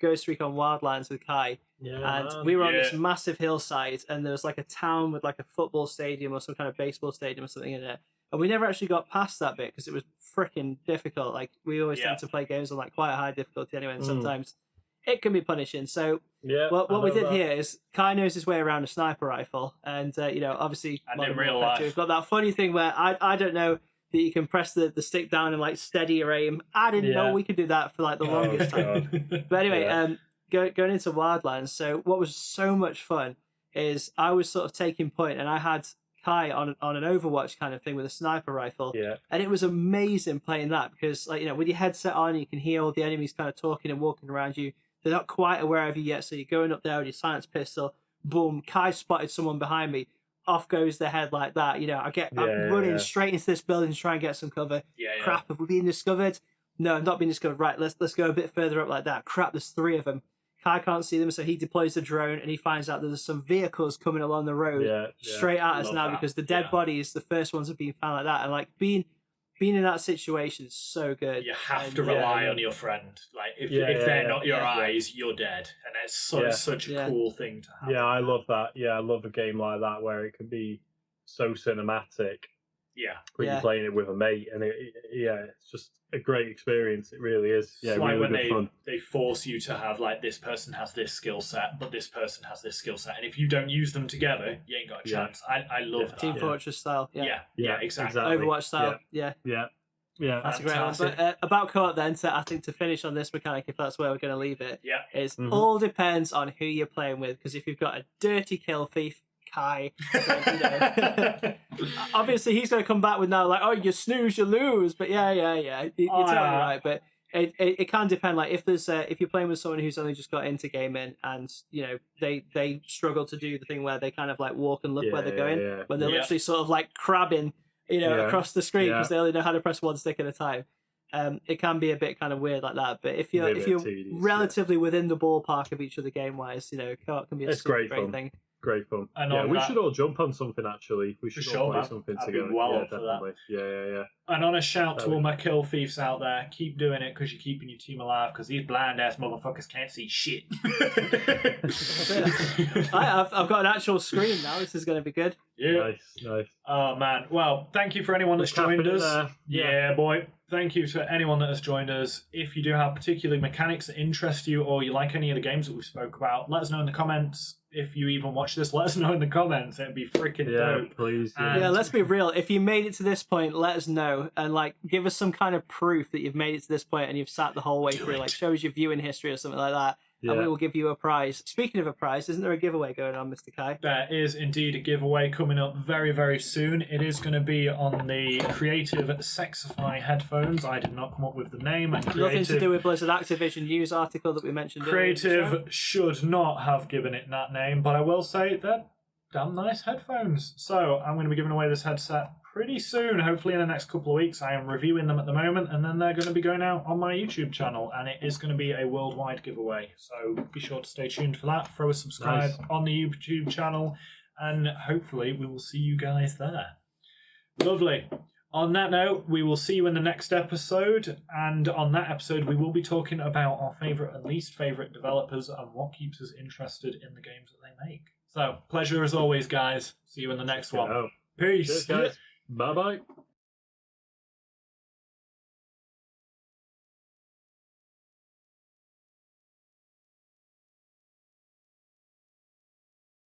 Ghost Recon Wildlands with Kai, yeah, and man. we were on Yeah. this massive hillside, and there was like a town with like a football stadium or some kind of baseball stadium or something in it. And we never actually got past that bit because it was freaking difficult. Like we always Yeah. tend to play games on like quite a high difficulty anyway, and Mm. sometimes it can be punishing. So yeah. what I we know did that. here is Kai knows his way around a sniper rifle, and obviously And Modern in real Warfare life. 2, we've got that funny thing where I don't know that you can press the stick down and like steady your aim. I didn't Yeah. know we could do that for like the Oh, longest time. God. But anyway, Yeah. going into Wildlands. So what was so much fun is I was sort of taking point, and I had Kai on an Overwatch kind of thing with a sniper rifle, Yeah, and it was amazing playing that because like with your headset on, you can hear all the enemies kind of talking and walking around you. They're not quite aware of you yet, so you're going up there with your silenced pistol. Boom! Kai spotted someone behind me. off goes the head like that. You know, I'm running straight into this building to try and get some cover. Crap, have we been discovered? No, I'm not being discovered. Right, let's go a bit further up like that. Crap, there's 3 of them. Kai can't see them, so he deploys the drone and he finds out that there's some vehicles coming along the road straight at us now because the dead bodies, the first ones, have been found like that. And like being in that situation is so good. You have to rely on your friend. Like if they're not your eyes, you're dead, and it's such a cool thing to have. Yeah, I love that. Yeah, I love a game like that where it can be so cinematic. Yeah, when you're playing it with a mate, and it's just a great experience. It really is. Yeah, it's like really when fun. They force you to have like this person has this skill set, but this person has this skill set, and if you don't use them together, you ain't got a chance. I love that. Team Fortress style. Yeah, exactly. Overwatch style. Yeah. That's a great one. But about co-op then, I think to finish on this mechanic, if that's where we're going to leave it, is all depends on who you're playing with. Because if you've got a dirty kill thief, Kai, then, obviously he's going to come back with now like, oh, you snooze, you lose. But you're totally right. But it can depend. Like if you're playing with someone who's only just got into gaming and they struggle to do the thing where they kind of like walk and look where they're going when they're literally sort of like crabbing across the screen because they only know how to press one stick at a time. It can be a bit kind of weird like that, but if you're tedious, relatively within the ballpark of each other game wise, co-op can be a super great thing. Great fun. And we should all jump on something actually. We should all play something together. Definitely. Yeah. And on a shout to all my kill thieves out there, keep doing it because you're keeping your team alive. Because these blind ass motherfuckers can't see shit. I've got an actual screen now. This is going to be good. Yeah. Nice. Oh man. Well, thank you for anyone that's joined us. Yeah, boy. Thank you to anyone that has joined us. If you do have particular mechanics that interest you or you like any of the games that we spoke about, let us know in the comments. If you even watch this, let us know in the comments. It'd be freaking dope. Please. Let's be real. If you made it to this point, let us know and like give us some kind of proof that you've made it to this point and you've sat the whole way through. Like show us your viewing history or something like that. And we will give you a prize. Speaking of a prize, isn't there a giveaway going on, Mr. Kai? There is indeed a giveaway coming up very, very soon. It is going to be on the Creative Sexify headphones. I did not come up with the name. Nothing to do with Blizzard Activision news article that we mentioned earlier. Creative should not have given it that name, but I will say they're damn nice headphones. So I'm going to be giving away this headset pretty soon, hopefully in the next couple of weeks. I am reviewing them at the moment, and then they're going to be going out on my YouTube channel, and it is going to be a worldwide giveaway. So be sure to stay tuned for that. Throw a subscribe on the YouTube channel, and hopefully we will see you guys there. Lovely. On that note, we will see you in the next episode, and on that episode we will be talking about our favourite and least favourite developers and what keeps us interested in the games that they make. So, pleasure as always, guys. See you in the next one. Peace. Cheers, guys. Bye-bye.